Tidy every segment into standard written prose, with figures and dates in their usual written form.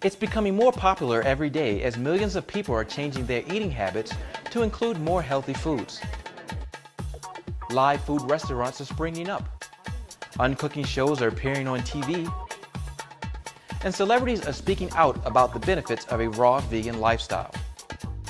It's becoming more popular every day as millions of people are changing their eating habits to include more healthy foods. Live food restaurants are springing up. Uncooking shows are appearing on TV. And celebrities are speaking out about the benefits of a raw vegan lifestyle.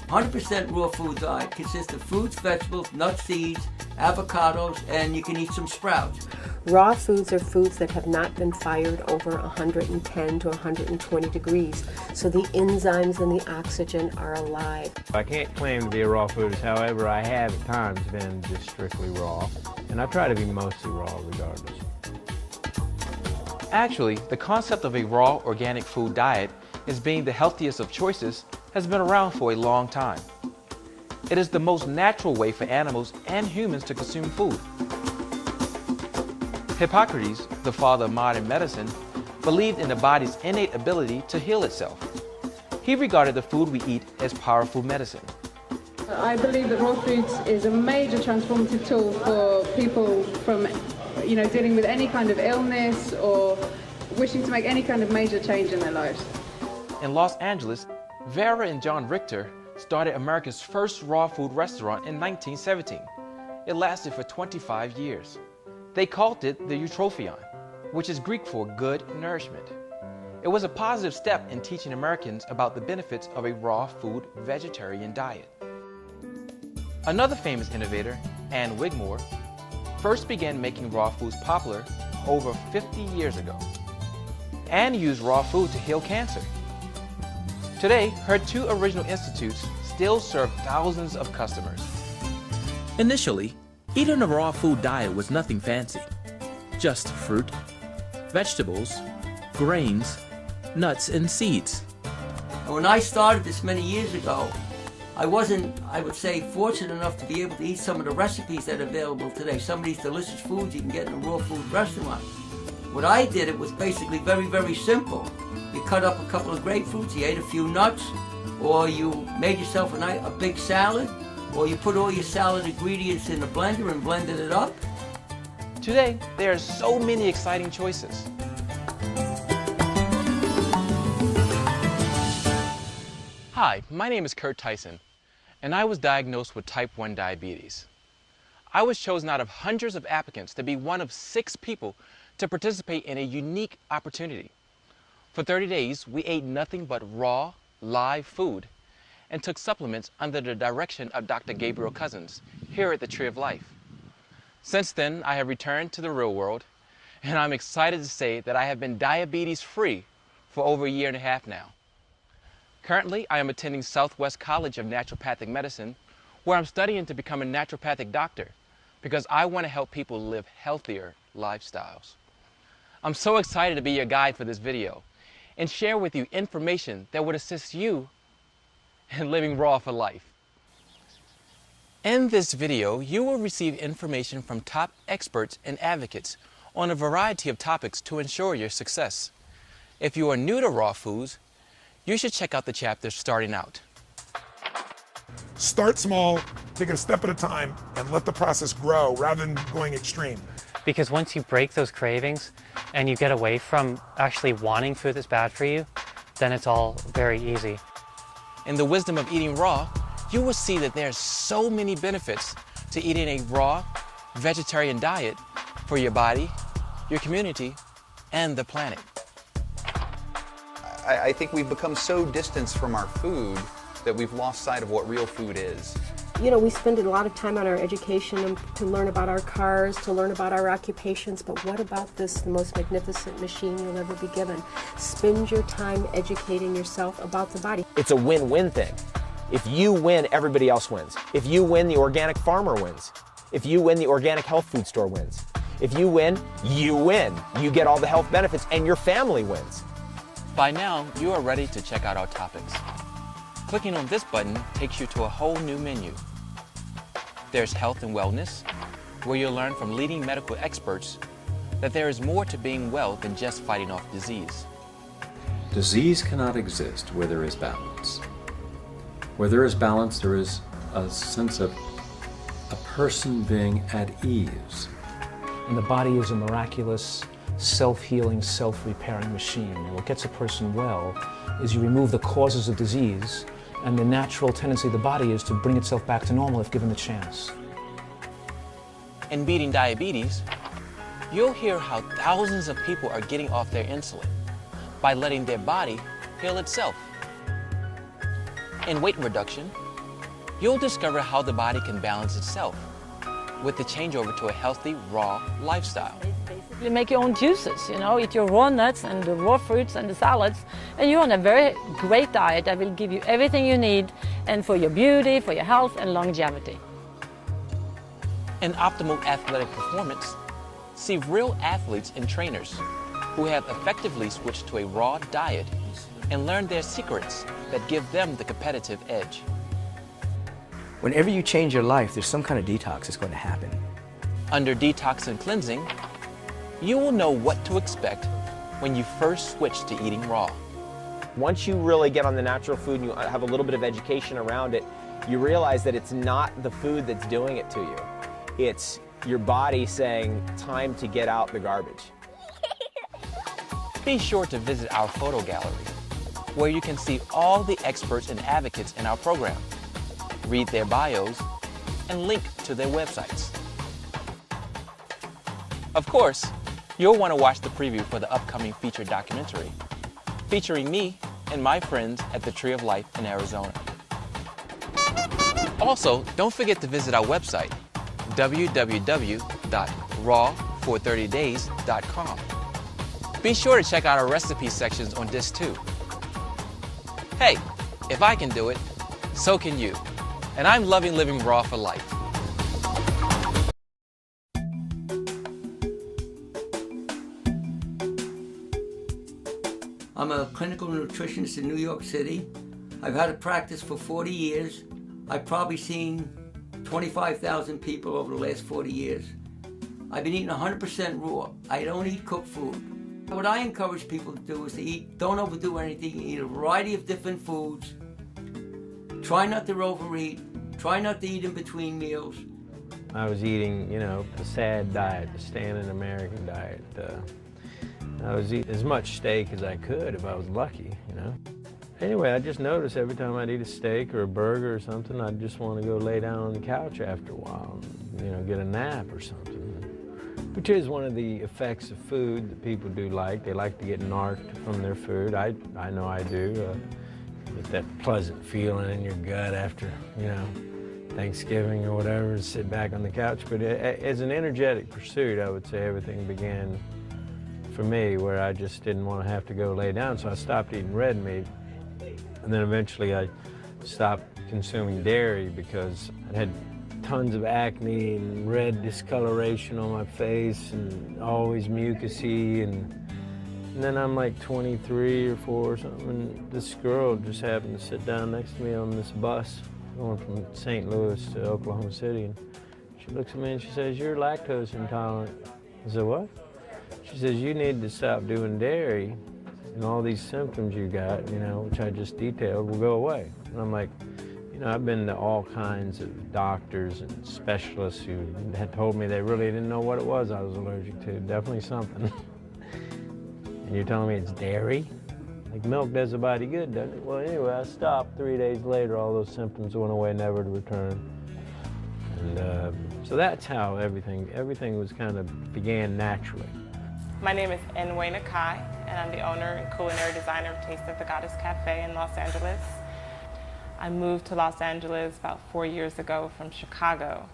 100% raw food diet consists of fruits, vegetables, nuts, seeds, avocados, and you can eat some sprouts. Raw foods are foods that have not been fired over 110 to 120 degrees, so the enzymes and the oxygen are alive. I can't claim to be a raw foodist, however, I have at times been just strictly raw, and I try to be mostly raw regardless. Actually, the concept of a raw organic food diet as being the healthiest of choices has been around for a long time. It is the most natural way for animals and humans to consume food. Hippocrates, the father of modern medicine, believed in the body's innate ability to heal itself. He regarded the food we eat as powerful medicine. I believe that raw foods is a major transformative tool for people from, dealing with any kind of illness or wishing to make any kind of major change in their lives. In Los Angeles, Vera and John Richter started America's first raw food restaurant in 1917. It lasted for 25 years. They called it the Eutrophion, which is Greek for good nourishment. It was a positive step in teaching Americans about the benefits of a raw food vegetarian diet. Another famous innovator, Ann Wigmore, first began making raw foods popular over 50 years ago. Ann used raw food to heal cancer. Today, her two original institutes still serve thousands of customers. Initially, eating a raw food diet was nothing fancy. Just fruit, vegetables, grains, nuts, and seeds. When I started this many years ago, I wasn't, I would say, fortunate enough to be able to eat some of the recipes that are available today. Some of these delicious foods you can get in a raw food restaurant. What I did, it was basically very, very simple. You cut up a couple of grapefruits, you ate a few nuts, or you made yourself a big salad, or you put all your salad ingredients in a blender and blended it up. Today, there are so many exciting choices. Hi, my name is Kurt Tyson, and I was diagnosed with type 1 diabetes. I was chosen out of hundreds of applicants to be one of 6 people to participate in a unique opportunity. For 30 days, we ate nothing but raw, live food and took supplements under the direction of Dr. Gabriel Cousens here at the Tree of Life. Since then, I have returned to the real world, and I'm excited to say that I have been diabetes-free for over a year and a half now. Currently, I am attending Southwest College of Naturopathic Medicine, where I'm studying to become a naturopathic doctor because I want to help people live healthier lifestyles. I'm so excited to be your guide for this video and share with you information that would assist you in living raw for life. In this video, you will receive information from top experts and advocates on a variety of topics to ensure your success. If you are new to raw foods, you should check out the chapter Starting Out. Start small, take it a step at a time, and let the process grow rather than going extreme. Because once you break those cravings and you get away from actually wanting food that's bad for you, then it's all very easy. In the wisdom of eating raw, you will see that there are so many benefits to eating a raw, vegetarian diet for your body, your community, and the planet. I think we've become so distanced from our food that we've lost sight of what real food is. You know, we spend a lot of time on our education to learn about our cars, to learn about our occupations, but what about this, the most magnificent machine you'll ever be given? Spend your time educating yourself about the body. It's a win-win thing. If you win, everybody else wins. If you win, the organic farmer wins. If you win, the organic health food store wins. If you win, you win. You get all the health benefits and your family wins. By now, you are ready to check out our topics. Clicking on this button takes you to a whole new menu. There's health and wellness, where you'll learn from leading medical experts that there is more to being well than just fighting off disease. Disease cannot exist where there is balance. Where there is balance, there is a sense of a person being at ease. And the body is a miraculous self-healing, self-repairing machine. And what gets a person well is you remove the causes of disease, and the natural tendency of the body is to bring itself back to normal if given the chance. In Beating Diabetes, you'll hear how thousands of people are getting off their insulin by letting their body heal itself. In Weight Reduction, you'll discover how the body can balance itself with the changeover to a healthy, raw lifestyle. You make your own juices, you know, eat your raw nuts and the raw fruits and the salads, and you're on a very great diet that will give you everything you need, and for your beauty, for your health and longevity. In Optimal Athletic Performance, see real athletes and trainers who have effectively switched to a raw diet and learned their secrets that give them the competitive edge. Whenever you change your life, there's some kind of detox that's going to happen. Under Detox and Cleansing, you will know what to expect when you first switch to eating raw. Once you really get on the natural food and you have a little bit of education around it, you realize that it's not the food that's doing it to you. It's your body saying, time to get out the garbage. Be sure to visit our photo gallery, where you can see all the experts and advocates in our program, read their bios, and link to their websites. Of course, you'll want to watch the preview for the upcoming feature documentary, featuring me and my friends at the Tree of Life in Arizona. Also, don't forget to visit our website, www.raw430days.com. Be sure to check out our recipe sections on this too. Hey, if I can do it, so can you. And I'm loving living raw for life. I'm a clinical nutritionist in New York City. I've had a practice for 40 years. I've probably seen 25,000 people over the last 40 years. I've been eating 100% raw. I don't eat cooked food. What I encourage people to do is to eat, don't overdo anything, eat a variety of different foods. Try not to overeat. Try not to eat in between meals. I was eating, you know, the SAD diet, the standard American diet. I was eating as much steak as I could if I was lucky, you know. Anyway, I just noticed every time I'd eat a steak or a burger or something, I'd just want to go lay down on the couch after a while and, you know, get a nap or something. Which is one of the effects of food that people do like. They like to get narked from their food. I know I do. Get that pleasant feeling in your gut after, you know, Thanksgiving or whatever, and sit back on the couch. But as an energetic pursuit, I would say everything began for me where I just didn't want to have to go lay down, so I stopped eating red meat. And then eventually I stopped consuming dairy because I had tons of acne and red discoloration on my face and always mucousy. And then I'm like 23 or 4 or something, and this girl just happened to sit down next to me on this bus going from St. Louis to Oklahoma City. And she looks at me and she says, "You're lactose intolerant." I said, "What?" She says, "You need to stop doing dairy, and all these symptoms you got, you know, which I just detailed, will go away." And I'm like, you know, I've been to all kinds of doctors and specialists who had told me they really didn't know what it was I was allergic to. Definitely something. And you're telling me it's dairy? Like milk does the body good, doesn't it? Well, anyway, I stopped. 3 days later, all those symptoms went away, never to return. And so that's how everything was kind of began naturally. My name is Enway Nakai, and I'm the owner and culinary designer of Taste of the Goddess Cafe in Los Angeles. I moved to Los Angeles about 4 years ago from Chicago,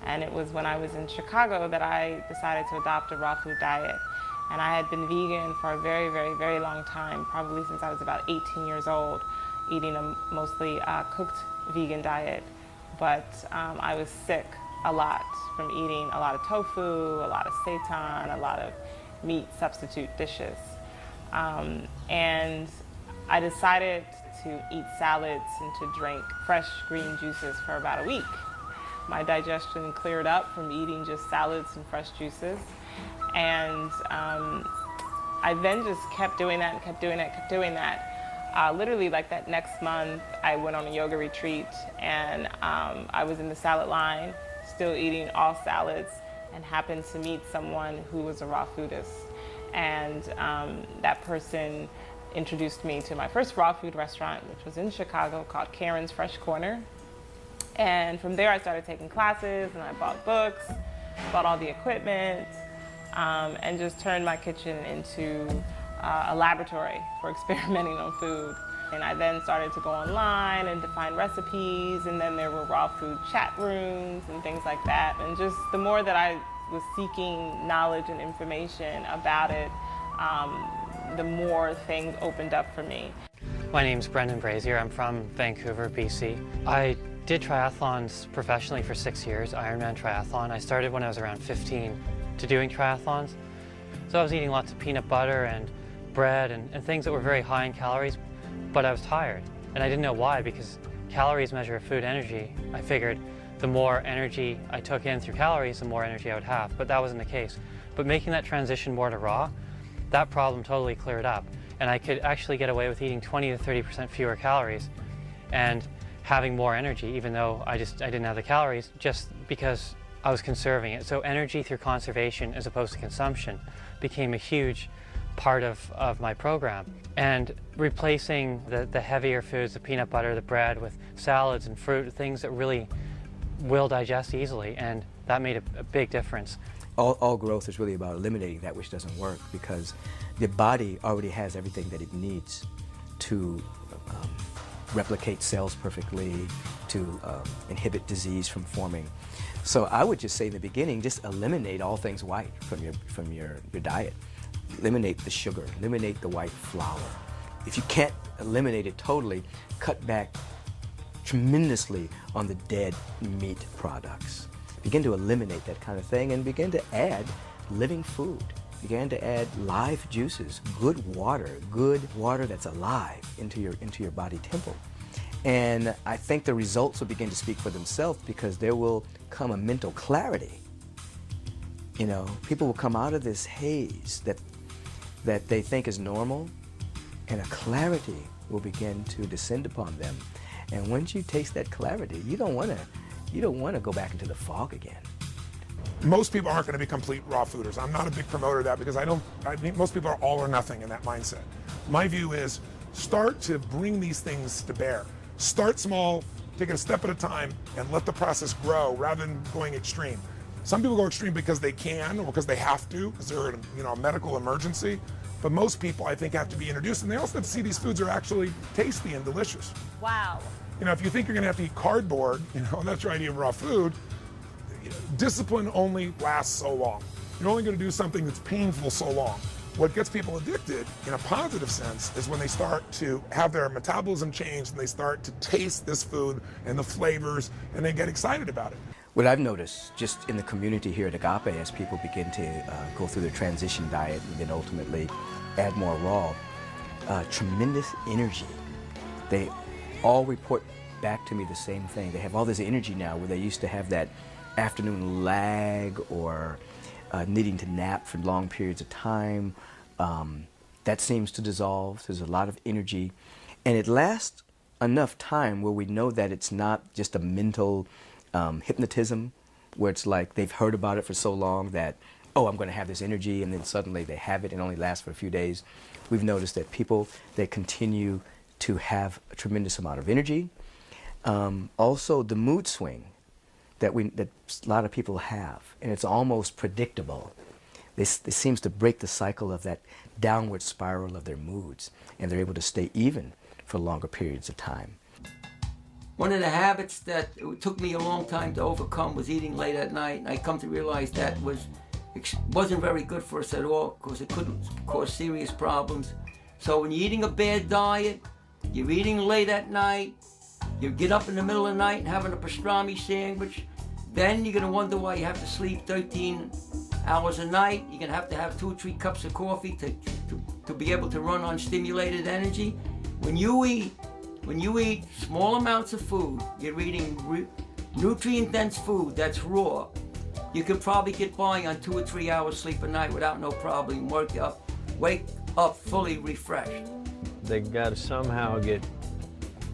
and it was when I was in Chicago that I decided to adopt a raw food diet. And I had been vegan for a very, very, very long time, probably since I was about 18 years old, eating a mostly cooked vegan diet. But I was sick a lot from eating a lot of tofu, a lot of seitan, a lot of meat substitute dishes. And I decided to eat salads and to drink fresh green juices for about a week. My digestion cleared up from eating just salads and fresh juices. And I then just kept doing that and kept doing that. Literally like that next month, I went on a yoga retreat, and I was in the salad line, still eating all salads, and happened to meet someone who was a raw foodist. And that person introduced me to my first raw food restaurant, which was in Chicago, called Karen's Fresh Corner. And from there I started taking classes, and I bought books, bought all the equipment, and just turned my kitchen into a laboratory for experimenting on food. And I then started to go online and to find recipes, and then there were raw food chat rooms and things like that. And just the more that I was seeking knowledge and information about it, the more things opened up for me. My name's Brendan Brazier. I'm from Vancouver, BC. I did triathlons professionally for 6 years, Ironman triathlon. I started when I was around 15 to doing triathlons. So I was eating lots of peanut butter and bread and things that were very high in calories, but I was tired. And I didn't know why, because calories measure food energy. I figured the more energy I took in through calories, the more energy I would have, but that wasn't the case. But making that transition more to raw, that problem totally cleared up. And I could actually get away with eating 20 to 30% fewer calories and having more energy, even though I didn't have the calories, just because I was conserving it. So energy through conservation as opposed to consumption became a huge part of my program. And replacing the heavier foods, the peanut butter, the bread, with salads and fruit, things that really will digest easily, and that made a big difference. All growth is really about eliminating that which doesn't work, because the body already has everything that it needs to replicate cells perfectly, to inhibit disease from forming. So I would just say in the beginning, just eliminate all things white from your diet. Eliminate the sugar, eliminate the white flour. If you can't eliminate it totally, cut back tremendously on the dead meat products. Begin to eliminate that kind of thing and begin to add living food. Begin to add live juices, good water that's alive into your body temple. And I think the results will begin to speak for themselves, because there will come a mental clarity. You know, people will come out of this haze that they think is normal, and a clarity will begin to descend upon them. And once you taste that clarity, you don't want to go back into the fog again. Most people aren't going to be complete raw fooders. I'm not a big promoter of that, because I think most people are all or nothing in that mindset. My view is start to bring these things to bear. Start small, take it a step at a time, and let the process grow rather than going extreme. Some people go extreme because they can or because they have to, because they're in a medical emergency. But most people, I think, have to be introduced, and they also have to see these foods are actually tasty and delicious. Wow. You know, if you think you're going to have to eat cardboard, and that's your idea of raw food, discipline only lasts so long. You're only going to do something that's painful so long. What gets people addicted, in a positive sense, is when they start to have their metabolism change and they start to taste this food and the flavors, and they get excited about it. What I've noticed just in the community here at Agape, as people begin to go through their transition diet and then ultimately add more raw, tremendous energy. They all report back to me the same thing. They have all this energy now, where they used to have that afternoon lag or needing to nap for long periods of time. That seems to dissolve. There's a lot of energy, and it lasts enough time where we know that it's not just a mental hypnotism, where it's like they've heard about it for so long that, oh, I'm going to have this energy, and then suddenly they have it and only lasts for a few days. We've noticed that people, they continue to have a tremendous amount of energy. Also, the mood swing that a lot of people have, and it's almost predictable. This seems to break the cycle of that downward spiral of their moods, and they're able to stay even for longer periods of time. One of the habits that it took me a long time to overcome was eating late at night. I come to realize that wasn't very good for us at all, because it could cause serious problems. So when you're eating a bad diet, you're eating late at night, you get up in the middle of the night and having a pastrami sandwich, then you're going to wonder why you have to sleep 13 hours a night. You're going to have 2 or 3 cups of coffee to be able to run on stimulated energy. When you eat small amounts of food, you're eating nutrient-dense food that's raw, you could probably get by on 2 or 3 hours sleep a night without no problem. Wake up fully refreshed. They got to somehow get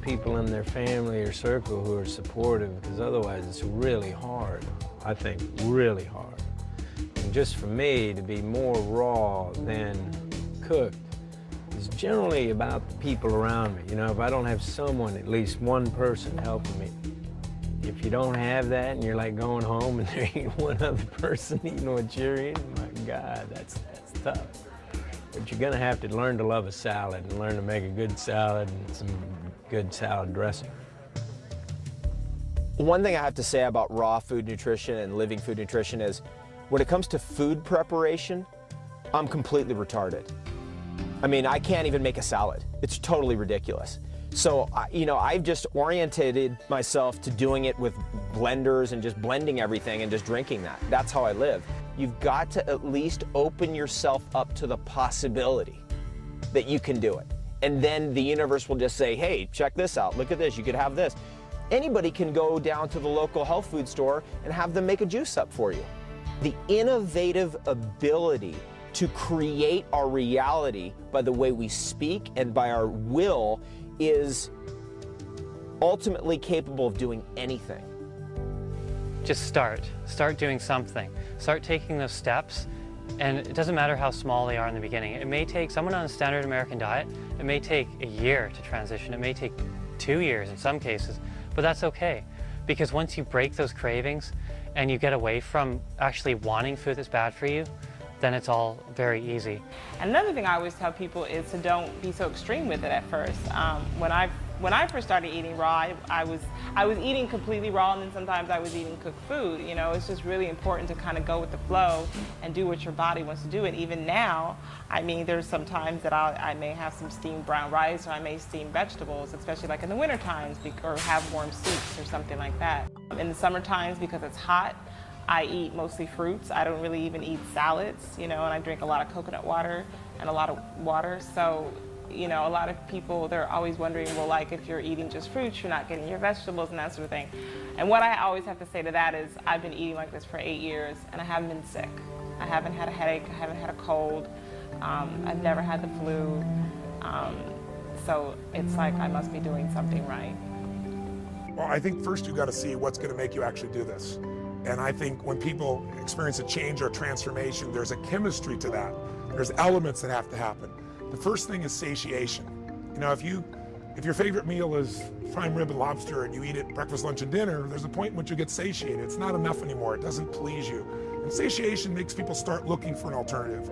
people in their family or circle who are supportive, because otherwise it's really hard, I think, really hard. And just for me, to be more raw than cooked is generally about the people around me. You know, if I don't have someone, at least one person helping me, if you don't have that and you're like going home and there ain't one other person eating what you're eating, my God, that's tough. But you're gonna have to learn to love a salad and learn to make a good salad and some good salad dressing. One thing I have to say about raw food nutrition and living food nutrition is when it comes to food preparation, I'm completely retarded. I mean, I can't even make a salad. It's totally ridiculous. So, you know, I've just orientated myself to doing it with blenders and just blending everything and just drinking that. That's how I live. You've got to at least open yourself up to the possibility that you can do it. And then the universe will just say, hey, check this out. Look at this. You could have this. Anybody can go down to the local health food store and have them make a juice up for you. The innovative ability to create our reality by the way we speak and by our will is ultimately capable of doing anything. Just start doing something. Start taking those steps, and it doesn't matter how small they are in the beginning. It may take someone on a standard American diet, it may take a year to transition, it may take 2 years in some cases, but that's okay. Because once you break those cravings and you get away from actually wanting food that's bad for you, then it's all very easy. And another thing I always tell people is to don't be so extreme with it at first. When I first started eating raw, I was eating completely raw, and then sometimes I was eating cooked food. You know, it's just really important to kind of go with the flow and do what your body wants to do. And even now, I mean, there's some times that I may have some steamed brown rice, or I may steam vegetables, especially like in the winter times, or have warm soups or something like that. In the summer times, because it's hot, I eat mostly fruits. I don't really even eat salads, you know, and I drink a lot of coconut water and a lot of water. So, you know, a lot of people, they're always wondering, well, like, if you're eating just fruits, you're not getting your vegetables and that sort of thing. And what I always have to say to that is, I've been eating like this for 8 years, and I haven't been sick. I haven't had a headache, I haven't had a cold, I've never had the flu. So it's like I must be doing something right. Well, I think first you've got to see what's going to make you actually do this. And I think when people experience a change or transformation, there's a chemistry to that. There's elements that have to happen. The first thing is satiation. You know, if your favorite meal is prime rib and lobster and you eat it breakfast, lunch, and dinner, there's a point in which you get satiated. It's not enough anymore. It doesn't please you. And satiation makes people start looking for an alternative.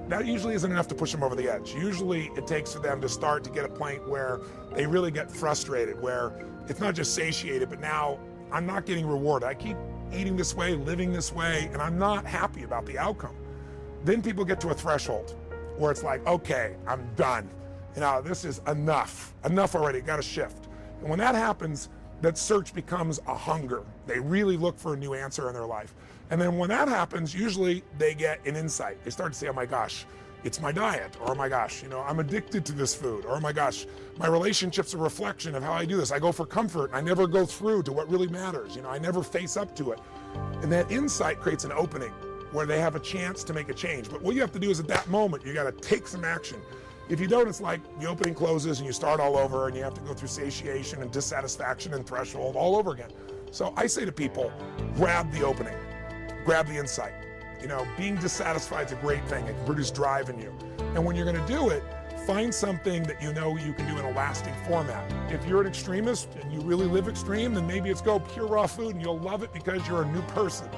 That usually isn't enough to push them over the edge. Usually it takes for them to start to get a point where they really get frustrated, where it's not just satiated, but now I'm not getting rewarded. I keep eating this way, living this way, and I'm not happy about the outcome. Then people get to a threshold where it's like, okay, I'm done. You know, this is enough already, got to shift. And when that happens, that search becomes a hunger. They really look for a new answer in their life. And then when that happens, usually they get an insight. They start to say, oh my gosh, it's my diet, or oh my gosh, you know, I'm addicted to this food, or oh my gosh, my relationship's a reflection of how I do this. I go for comfort, and I never go through to what really matters. You know, I never face up to it. And that insight creates an opening where they have a chance to make a change. But what you have to do is at that moment, you got to take some action. If you don't, it's like the opening closes and you start all over, and you have to go through satiation and dissatisfaction and threshold all over again. So I say to people, grab the opening, grab the insight. You know, being dissatisfied is a great thing. It can produce drive in you. And when you're going to do it, find something that you know you can do in a lasting format. If you're an extremist and you really live extreme, then maybe it's go pure raw food and you'll love it because you're a new person.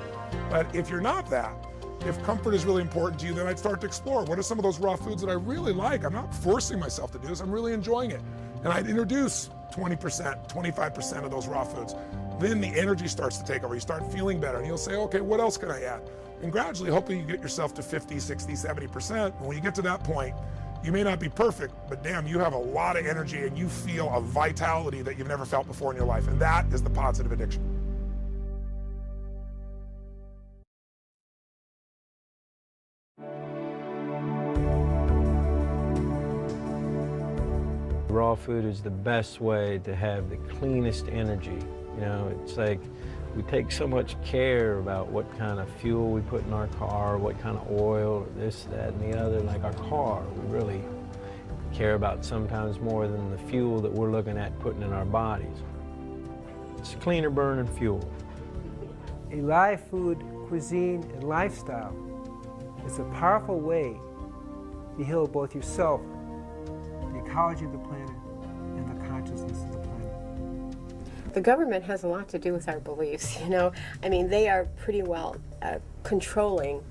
But if you're not that, if comfort is really important to you, then I'd start to explore what are some of those raw foods that I really like. I'm not forcing myself to do this, I'm really enjoying it. And I'd introduce 20%, 25% of those raw foods. Then the energy starts to take over. You start feeling better and you'll say, okay, what else can I add? And gradually, hopefully you get yourself to 50, 60, 70%. And when you get to that point, you may not be perfect, but damn, you have a lot of energy and you feel a vitality that you've never felt before in your life. And that is the positive addiction. Raw food is the best way to have the cleanest energy. You know, it's like we take so much care about what kind of fuel we put in our car, what kind of oil, this, that, and the other. Like our car, we really care about sometimes more than the fuel that we're looking at putting in our bodies. It's cleaner burning fuel. A live food cuisine and lifestyle It's a powerful way to heal both yourself, the ecology of the planet, and the consciousness of the planet. The government has a lot to do with our beliefs, you know. I mean, they are pretty well controlling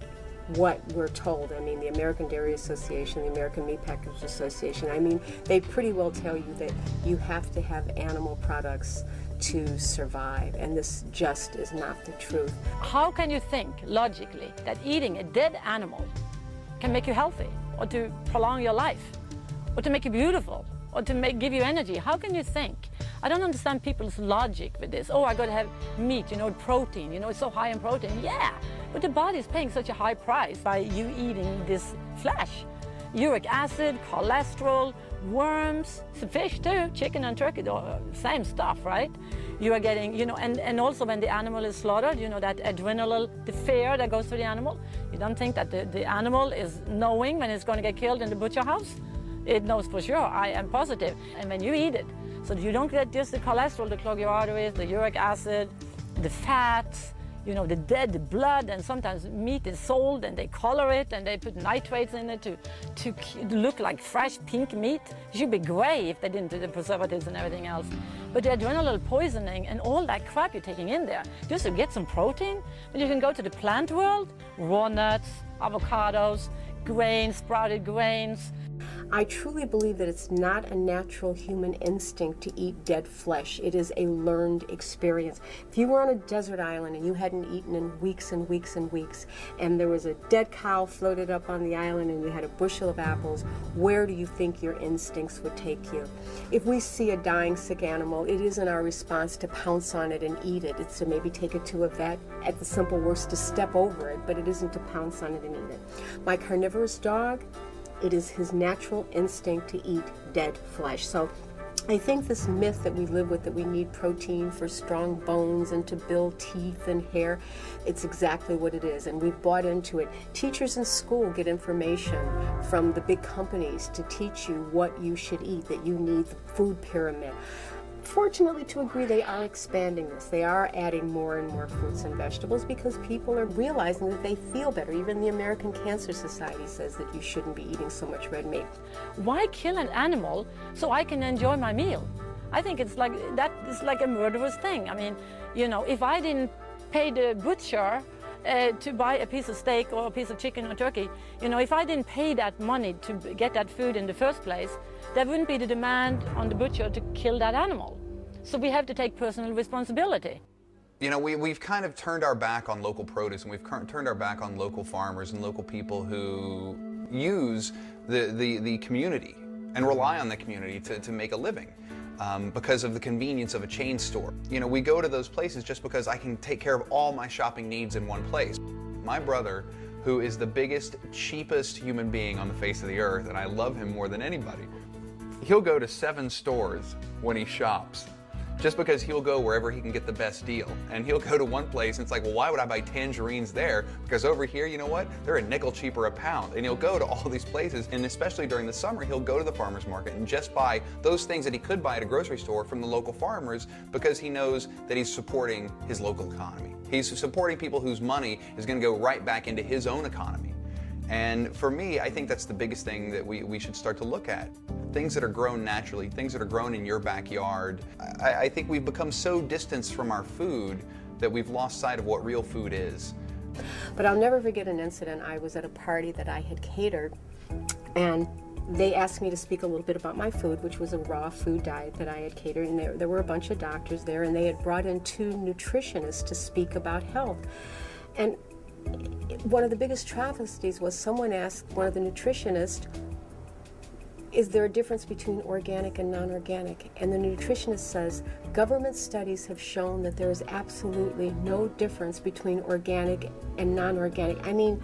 what we're told. I mean, the American Dairy Association, the American Meat Packers Association, I mean, they pretty well tell you that you have to have animal products to survive, and this just is not the truth. How can you think logically that eating a dead animal can make you healthy, or to prolong your life, or to make you beautiful, or to give you energy? How can you think? I don't understand people's logic with this. Oh, I got to have meat, you know, protein, you know, it's so high in protein. Yeah, but the body is paying such a high price by you eating this flesh. Uric acid, cholesterol, worms, some fish too, chicken and turkey, same stuff, right? You are getting, you know, and also when the animal is slaughtered, you know, that adrenaline, the fear that goes through the animal. You don't think that the animal is knowing when it's going to get killed in the butcher house? It knows for sure, I am positive. And when you eat it, so you don't get just the cholesterol to clog your arteries, the uric acid, the fats, you know, the dead blood, and sometimes meat is sold and they color it and they put nitrates in it to look like fresh pink meat. It should be gray if they didn't do the preservatives and everything else. But the adrenaline poisoning and all that crap you're taking in there, just to get some protein, but you can go to the plant world, raw nuts, avocados, grains, sprouted grains. I truly believe that it's not a natural human instinct to eat dead flesh. It is a learned experience. If you were on a desert island and you hadn't eaten in weeks and weeks and weeks, and there was a dead cow floated up on the island and you had a bushel of apples, where do you think your instincts would take you? If we see a dying, sick animal, it isn't our response to pounce on it and eat it. It's to maybe take it to a vet, at the simple worst to step over it, but it isn't to pounce on it and eat it. My carnivorous dog, it is his natural instinct to eat dead flesh. So I think this myth that we live with, that we need protein for strong bones and to build teeth and hair, it's exactly what it is, and we've bought into it. Teachers in school get information from the big companies to teach you what you should eat, that you need the food pyramid. Fortunately, to agree, they are expanding this. They are adding more and more fruits and vegetables because people are realizing that they feel better. Even the American Cancer Society says that you shouldn't be eating so much red meat. Why kill an animal so I can enjoy my meal? I think it's like, that is like a murderous thing. I mean, you know, if I didn't pay the butcher to buy a piece of steak or a piece of chicken or turkey, you know, if I didn't pay that money to get that food in the first place, there wouldn't be the demand on the butcher to kill that animal. So we have to take personal responsibility. You know, we've kind of turned our back on local produce, and we've turned our back on local farmers and local people who use the community and rely on the community to make a living because of the convenience of a chain store. You know, we go to those places just because I can take care of all my shopping needs in one place. My brother, who is the biggest, cheapest human being on the face of the earth, and I love him more than anybody, he'll go to 7 stores when he shops, just because he'll go wherever he can get the best deal. And he'll go to one place and it's like, well, why would I buy tangerines there? Because over here, you know what? They're a nickel cheaper a pound. And he'll go to all these places, and especially during the summer, he'll go to the farmer's market and just buy those things that he could buy at a grocery store from the local farmers, because he knows that he's supporting his local economy. He's supporting people whose money is going to go right back into his own economy. And for me, I think that's the biggest thing that we should start to look at. Things that are grown naturally, things that are grown in your backyard. I think we've become so distanced from our food that we've lost sight of what real food is. But I'll never forget an incident. I was at a party that I had catered, and they asked me to speak a little bit about my food, which was a raw food diet that I had catered, and there were a bunch of doctors there, and they had brought in 2 nutritionists to speak about health. And one of the biggest travesties was someone asked one of the nutritionists, is there a difference between organic and non-organic? And the nutritionist says, government studies have shown that there is absolutely no difference between organic and non-organic. I mean,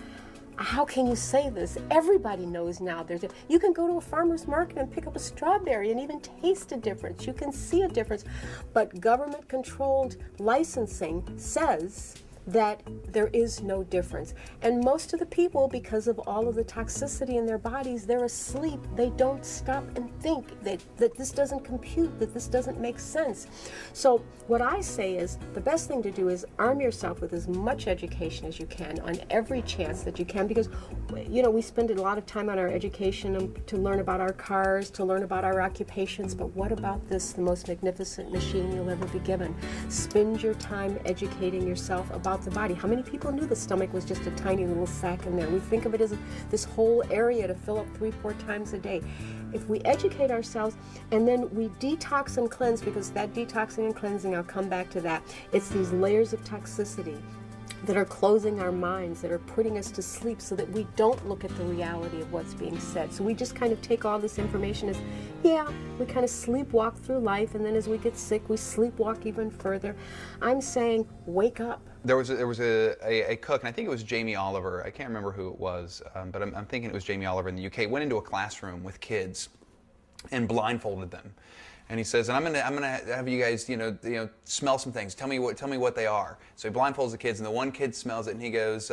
how can you say this? Everybody knows now you can go to a farmer's market and pick up a strawberry and even taste a difference. You can see a difference. But government-controlled licensing says that there is no difference. And most of the people, because of all of the toxicity in their bodies, they're asleep. They don't stop and think that this doesn't compute, that this doesn't make sense. So what I say is the best thing to do is arm yourself with as much education as you can on every chance that you can, because we spend a lot of time on our education to learn about our cars, to learn about our occupations, but what about this, the most magnificent machine you'll ever be given? Spend your time educating yourself about the body. How many people knew the stomach was just a tiny little sac in there? We think of it as this whole area to fill up 3-4 times a day. If we educate ourselves and then we detox and cleanse, because that detoxing and cleansing, I'll come back to that, it's these layers of toxicity that are closing our minds, that are putting us to sleep so that we don't look at the reality of what's being said. So we just kind of take all this information as, we kind of sleepwalk through life, and then as we get sick, we sleepwalk even further. I'm saying, wake up. There was a cook, and I think it was Jamie Oliver. I can't remember who it was, but I'm thinking it was Jamie Oliver in the UK. Went into a classroom with kids and blindfolded them. And he says, and I'm gonna have you guys, smell some things. Tell me what they are. So he blindfolds the kids, and the one kid smells it, and he goes,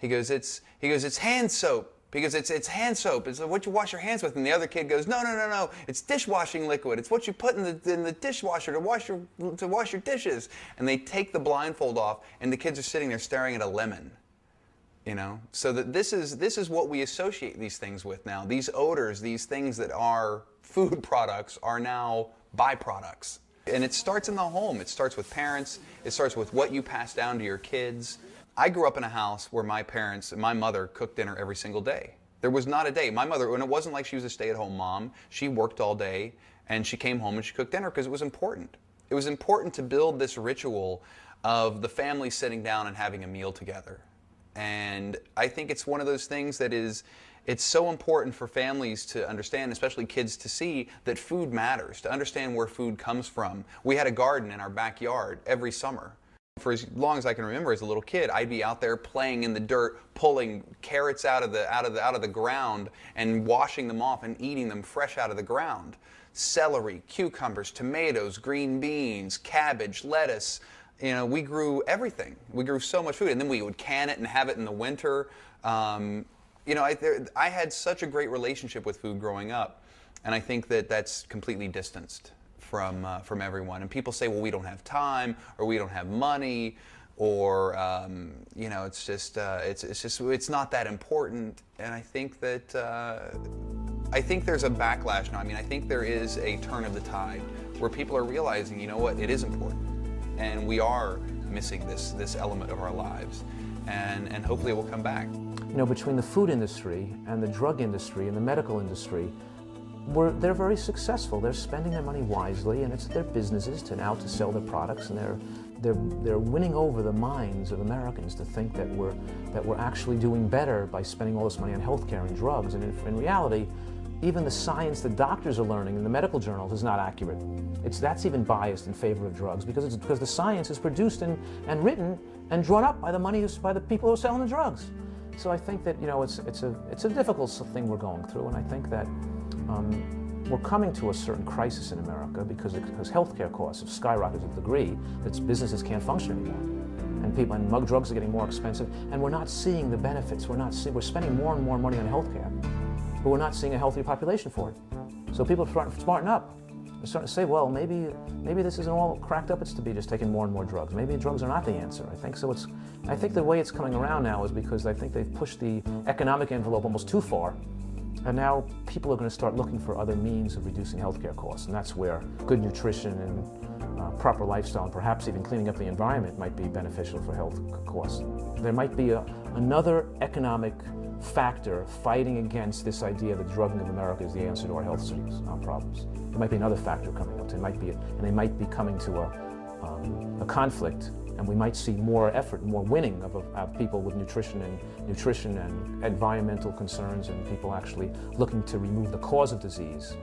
it's hand soap. Because it's hand soap. It's what you wash your hands with. And the other kid goes, no. It's dishwashing liquid. It's what you put in the dishwasher to wash your dishes. And they take the blindfold off, and the kids are sitting there staring at a lemon. So that this is what we associate these things with now. These odors, these things that are food products, are now byproducts. And it starts in the home. It starts with parents. It starts with what you pass down to your kids. I grew up in a house where my mother cooked dinner every single day. There was not a day. My mother, and it wasn't like she was a stay-at-home mom. She worked all day, and she came home and she cooked dinner because it was important. It was important to build this ritual of the family sitting down and having a meal together. And I think it's one of those things that it's so important for families to understand, especially kids, to see that food matters, to understand where food comes from. We had a garden in our backyard every summer. For as long as I can remember as a little kid, I'd be out there playing in the dirt, pulling carrots out of the ground and washing them off and eating them fresh out of the ground. Celery, cucumbers, tomatoes, green beans, cabbage, lettuce. We grew everything. We grew so much food, and then we would can it and have it in the winter. I had such a great relationship with food growing up, and I think that that's completely distanced from everyone. And people say, well, we don't have time, or we don't have money, or it's not that important. And I think that I think there's a backlash now. I think there is a turn of the tide where people are realizing, it is important, and we are missing this element of our lives, and hopefully it will come back. Between the food industry and the drug industry and the medical industry, they're very successful. They're spending their money wisely, and it's their businesses to sell their products, and they're winning over the minds of Americans to think that we're actually doing better by spending all this money on healthcare and drugs. And in reality, even the science that doctors are learning in the medical journals is not accurate. That's even biased in favor of drugs because the science is produced and written and drawn up by the people who are selling the drugs. So I think that it's a difficult thing we're going through, and I think that we're coming to a certain crisis in America because healthcare costs have skyrocketed to a degree that businesses can't function anymore, and drugs are getting more expensive, and we're not seeing the benefits. We're spending more and more money on healthcare, but we're not seeing a healthy population for it. So people are starting to smarten up. They're starting to say, well, maybe this isn't all cracked up it's to be, just taking more and more drugs. Maybe drugs are not the answer. I think the way it's coming around now is because I think they've pushed the economic envelope almost too far. And now people are going to start looking for other means of reducing healthcare costs, and that's where good nutrition and proper lifestyle, and perhaps even cleaning up the environment, might be beneficial for health costs. There might be another economic factor fighting against this idea that drugging of America is the answer to our health problems. There might be another factor coming up. They might be coming to a conflict, and we might see more effort, more winning of people with nutrition and environmental concerns, and people actually looking to remove the cause of disease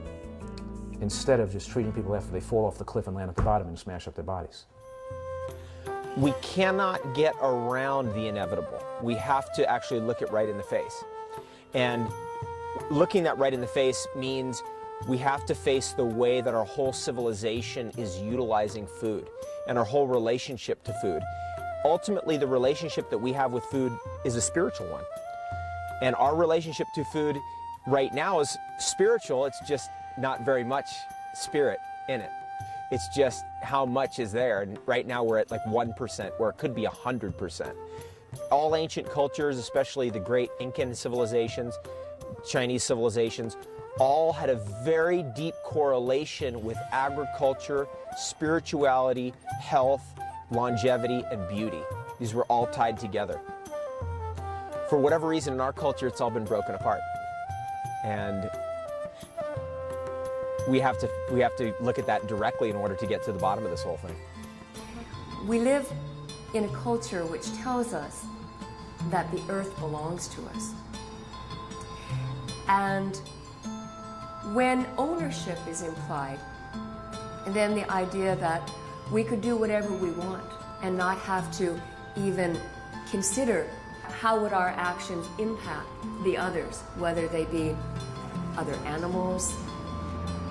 instead of just treating people after they fall off the cliff and land at the bottom and smash up their bodies. We cannot get around the inevitable. We have to actually look it right in the face. And looking that right in the face means we have to face the way that our whole civilization is utilizing food and our whole relationship to food. ultimately the relationship that we have with food is a spiritual one. And our relationship to food right now is spiritual. It's just not very much spirit in it. It's just how much is there. And right now we're at like 1%, where it could be 100%. All ancient cultures, especially the great Incan civilizations, Chinese civilizations, all had a very deep correlation with agriculture, spirituality, health, longevity, and beauty. These were all tied together. For whatever reason in our culture, it's all been broken apart. And we have to look at that directly in order to get to the bottom of this whole thing. We live in a culture which tells us that the earth belongs to us. And when ownership is implied, and then the idea that we could do whatever we want and not have to even consider how would our actions impact the others, whether they be other animals,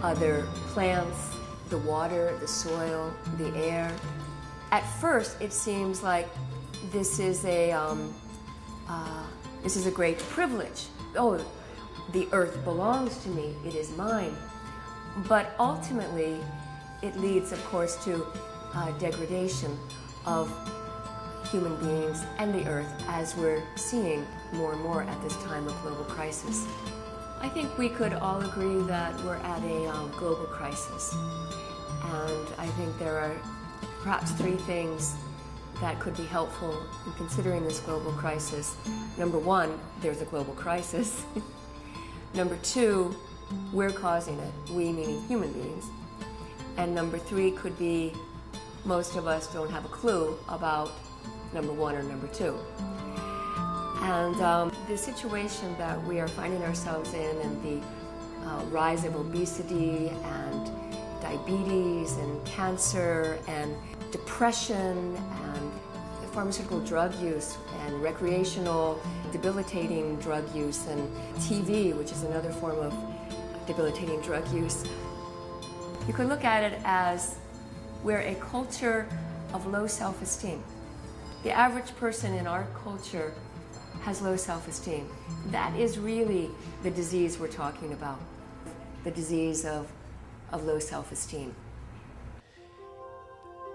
other plants, the water, the soil, the air. At first, it seems like this is a great privilege. Oh, the earth belongs to me, it is mine. But ultimately, it leads, of course, to degradation of human beings and the earth, as we're seeing more and more at this time of global crisis. I think we could all agree that we're at a global crisis. And I think there are perhaps 3 things that could be helpful in considering this global crisis. Number 1, there's a global crisis. Number 2, we're causing it, we meaning human beings. And number 3 could be most of us don't have a clue about number 1 or number 2. And the situation that we are finding ourselves in, and the rise of obesity and diabetes and cancer and depression and pharmaceutical drug use and recreational debilitating drug use and TV, which is another form of debilitating drug use. You could look at it as we're a culture of low self-esteem. The average person in our culture has low self-esteem. That is really the disease we're talking about, the disease of low self-esteem.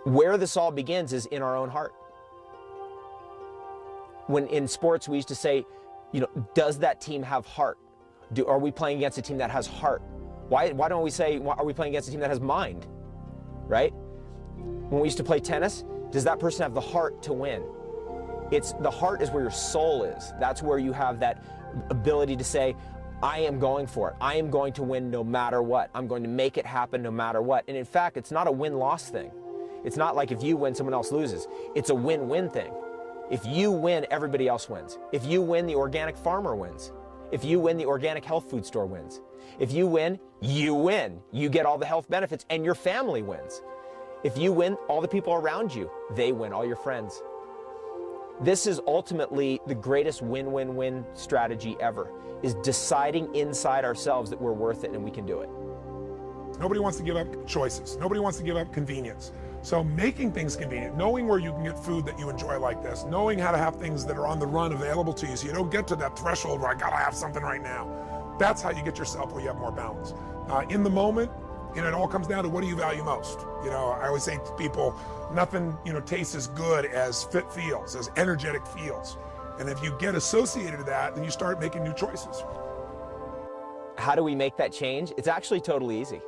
Where this all begins is in our own heart. When in sports we used to say, does that team have heart? Are we playing against a team that has heart? Why don't we say, are we playing against a team that has mind, right? When we used to play tennis, does that person have the heart to win? The heart is where your soul is. That's where you have that ability to say, I am going for it. I am going to win no matter what. I'm going to make it happen no matter what. And in fact, it's not a win-loss thing. It's not like if you win, someone else loses. It's a win-win thing. If you win, everybody else wins. If you win, the organic farmer wins. If you win, the organic health food store wins. If you win, you win. You get all the health benefits and your family wins. If you win, all the people around you, they win, all your friends. This is ultimately the greatest win-win-win strategy ever, is deciding inside ourselves that we're worth it and we can do it. Nobody wants to give up choices. Nobody wants to give up convenience. So making things convenient, knowing where you can get food that you enjoy like this, knowing how to have things that are on the run available to you so you don't get to that threshold where I gotta have something right now. That's how you get yourself where you have more balance. In the moment, it all comes down to what do you value most? I always say to people, nothing tastes as good as fit feels, as energetic feels. And if you get associated to that, then you start making new choices. How do we make that change? It's actually totally easy.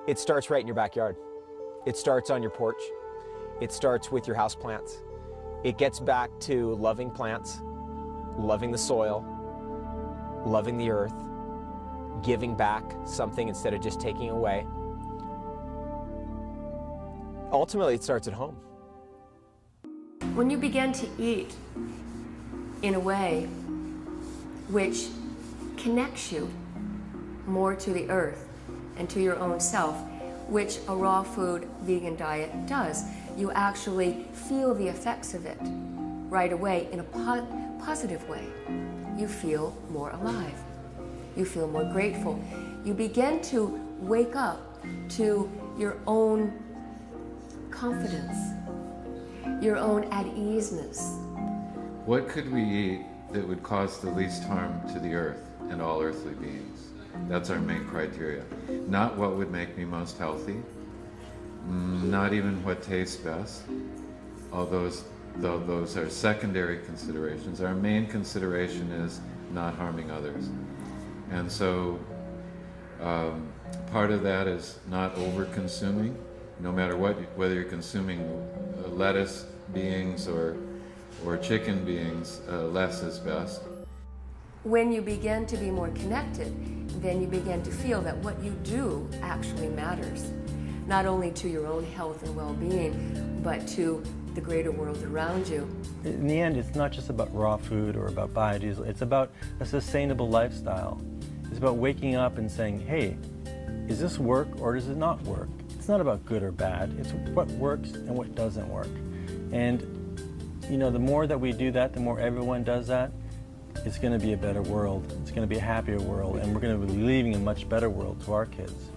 It starts right in your backyard. It starts on your porch. It starts with your house plants. It gets back to loving plants, loving the soil, loving the earth, giving back something instead of just taking away. Ultimately, it starts at home. When you begin to eat in a way which connects you more to the earth and to your own self, which a raw food vegan diet does, you actually feel the effects of it right away in a positive way. You feel more alive. You feel more grateful. You begin to wake up to your own confidence. your own at-easeness. What could we eat that would cause the least harm to the earth and all earthly beings? That's our main criteria. Not what would make me most healthy, not even what tastes best, although those are secondary considerations. Our main consideration is not harming others. And so part of that is not over-consuming, no matter what, whether you're consuming lettuce beings or chicken beings, less is best. When you begin to be more connected, then you begin to feel that what you do actually matters, not only to your own health and well-being, but to the greater world around you. In the end, it's not just about raw food or about biodiesel, it's about a sustainable lifestyle. It's about waking up and saying, hey, is this work or does it not work? It's not about good or bad, it's what works and what doesn't work. And you know, the more that we do that, the more everyone does that, it's going to be a better world. It's going to be a happier world, and we're going to be leaving a much better world to our kids.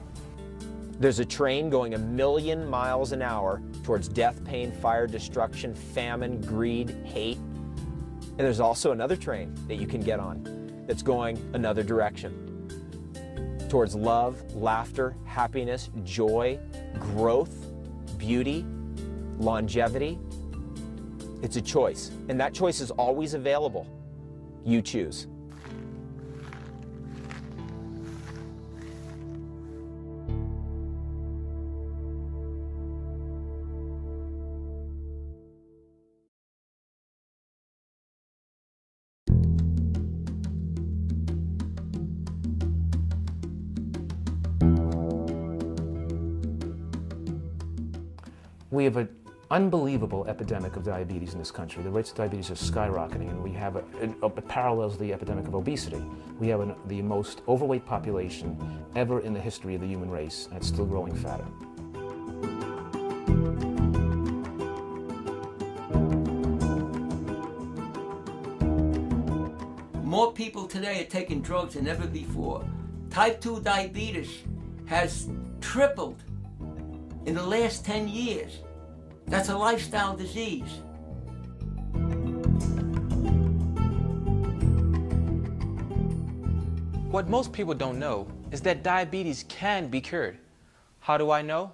There's a train going 1,000,000 miles an hour towards death, pain, fire, destruction, famine, greed, hate. And there's also another train that you can get on that's going another direction, towards love, laughter, happiness, joy, growth, beauty, longevity. It's a choice, and that choice is always available. You choose. We have an unbelievable epidemic of diabetes in this country. The rates of diabetes are skyrocketing, and we have it parallels the epidemic of obesity. We have the most overweight population ever in the history of the human race, and it's still growing fatter. More people today are taking drugs than ever before. Type 2 diabetes has tripled in the last 10 years. That's a lifestyle disease. What most people don't know is that diabetes can be cured. How do I know?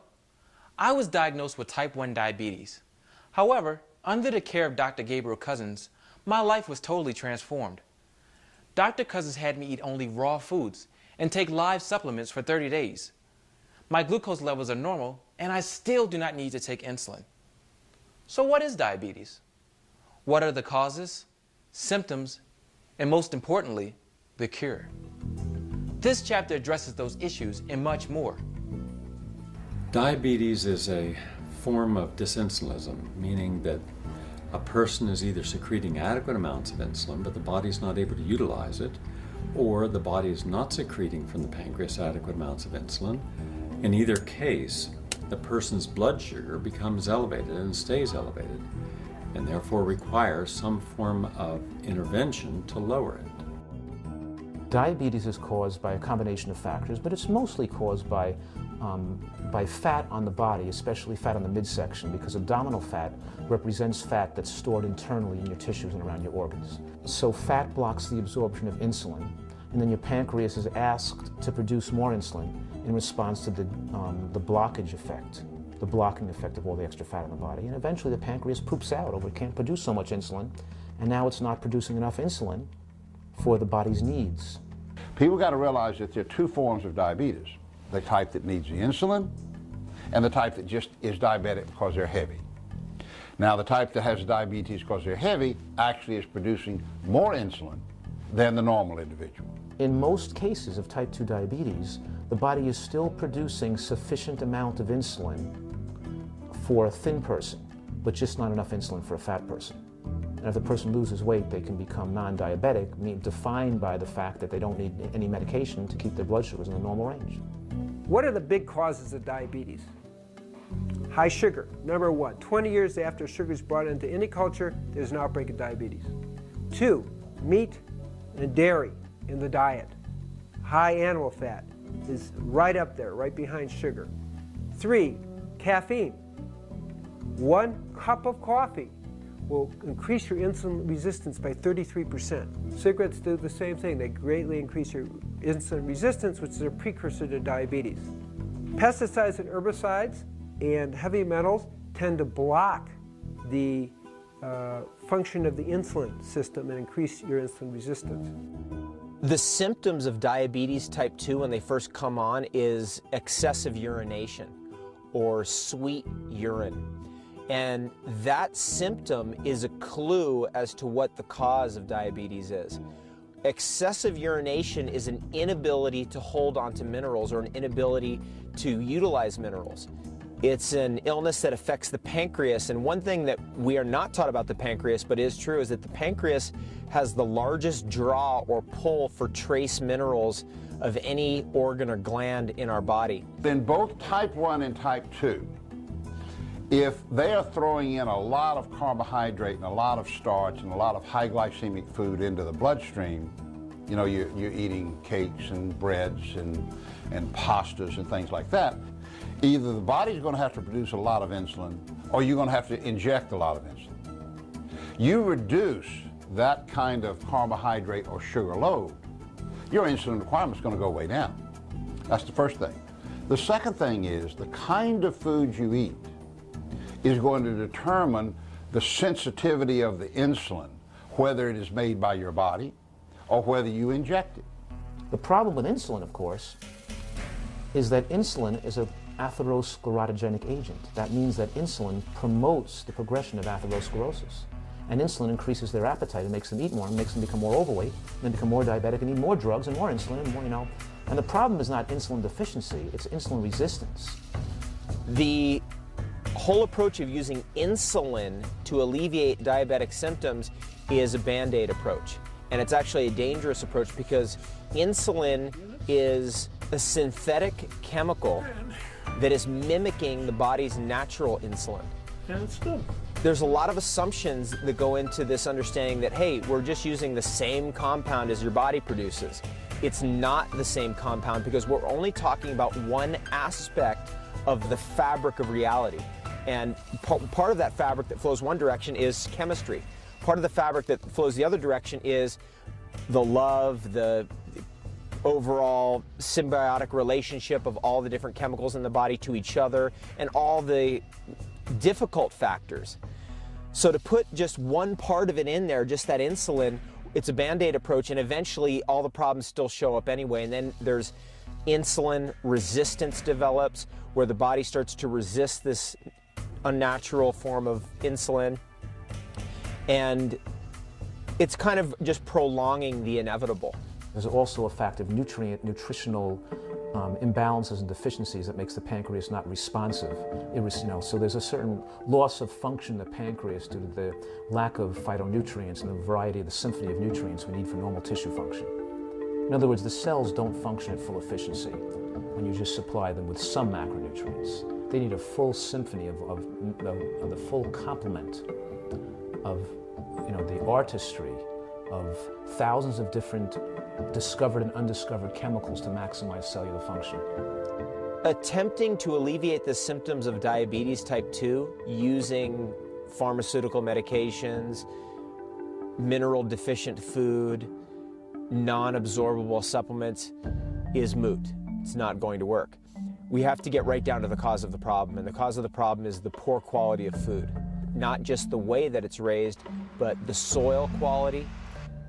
I was diagnosed with type 1 diabetes. However, under the care of Dr. Gabriel Cousens, my life was totally transformed. Dr. Cousens had me eat only raw foods and take live supplements for 30 days. My glucose levels are normal, and I still do not need to take insulin. So what is diabetes? What are the causes, symptoms, and most importantly, the cure? This chapter addresses those issues and much more. Diabetes is a form of dysinsulinism, meaning that a person is either secreting adequate amounts of insulin, but the body is not able to utilize it, or the body is not secreting from the pancreas adequate amounts of insulin. In either case, the person's blood sugar becomes elevated and stays elevated, and therefore requires some form of intervention to lower it. Diabetes is caused by a combination of factors, but it's mostly caused by fat on the body, especially fat on the midsection, because abdominal fat represents fat that's stored internally in your tissues and around your organs. So fat blocks the absorption of insulin, and then your pancreas is asked to produce more insulin in response to the blockage effect, the blocking effect of all the extra fat in the body. And eventually the pancreas poops out over it can't produce so much insulin, and now it's not producing enough insulin for the body's needs. People got to realize that there are two forms of diabetes. The type that needs the insulin and the type that just is diabetic because they're heavy. Now the type that has diabetes because they're heavy actually is producing more insulin than the normal individual. In most cases of type 2 diabetes, the body is still producing sufficient amount of insulin for a thin person, but just not enough insulin for a fat person. And if the person loses weight, they can become non-diabetic, defined by the fact that they don't need any medication to keep their blood sugars in the normal range. What are the big causes of diabetes? High sugar, number one. 20 years after sugar is brought into any culture, there's an outbreak of diabetes. 2, meat and dairy in the diet. High animal fat is right up there, right behind sugar. 3, caffeine. 1 cup of coffee will increase your insulin resistance by 33%. Cigarettes do the same thing. They greatly increase your insulin resistance, which is a precursor to diabetes. Pesticides and herbicides and heavy metals tend to block the function of the insulin system and increase your insulin resistance. The symptoms of diabetes type 2 when they first come on is excessive urination or sweet urine. And that symptom is a clue as to what the cause of diabetes is. Excessive urination is an inability to hold onto minerals or an inability to utilize minerals. It's an illness that affects the pancreas, and one thing that we are not taught about the pancreas but is true is that the pancreas has the largest draw or pull for trace minerals of any organ or gland in our body. Then both type 1 and type 2, if they are throwing in a lot of carbohydrate and a lot of starch and a lot of high glycemic food into the bloodstream, you know, you're eating cakes and breads and pastas and things like that, either the body's going to have to produce a lot of insulin or you're going to have to inject a lot of insulin. You reduce that kind of carbohydrate or sugar load, your insulin requirement is going to go way down. That's the first thing. The second thing is the kind of food you eat is going to determine the sensitivity of the insulin, whether it is made by your body or whether you inject it. The problem with insulin, of course, is that insulin is an atherosclerotogenic agent. That means that insulin promotes the progression of atherosclerosis. And insulin increases their appetite and makes them eat more and makes them become more overweight and then become more diabetic and need more drugs and more insulin and more, you know. And the problem is not insulin deficiency, it's insulin resistance. The whole approach of using insulin to alleviate diabetic symptoms is a Band-Aid approach. And it's actually a dangerous approach because insulin is a synthetic chemical that is mimicking the body's natural insulin. And it's good. There's a lot of assumptions that go into this understanding that, hey, we're just using the same compound as your body produces. It's not the same compound because we're only talking about one aspect of the fabric of reality. And part of that fabric that flows one direction is chemistry. Part of the fabric that flows the other direction is the love, the overall symbiotic relationship of all the different chemicals in the body to each other, and all the difficult factors. So to put just one part of it in there, just that insulin, it's a Band-Aid approach, and eventually all the problems still show up anyway. And then there's insulin resistance develops, where the body starts to resist this unnatural form of insulin. And it's kind of just prolonging the inevitable. There's also a fact of nutritional imbalances and deficiencies that makes the pancreas not responsive. So there's a certain loss of function in the pancreas due to the lack of phytonutrients and the variety of the symphony of nutrients we need for normal tissue function. In other words, the cells don't function at full efficiency when you just supply them with some macronutrients. They need a full symphony of the full complement of the artistry of thousands of different discovered and undiscovered chemicals to maximize cellular function. Attempting to alleviate the symptoms of diabetes type 2 using pharmaceutical medications, mineral deficient food, non-absorbable supplements is moot. It's not going to work. We have to get right down to the cause of the problem, and the cause of the problem is the poor quality of food. Not just the way that it's raised, but the soil quality,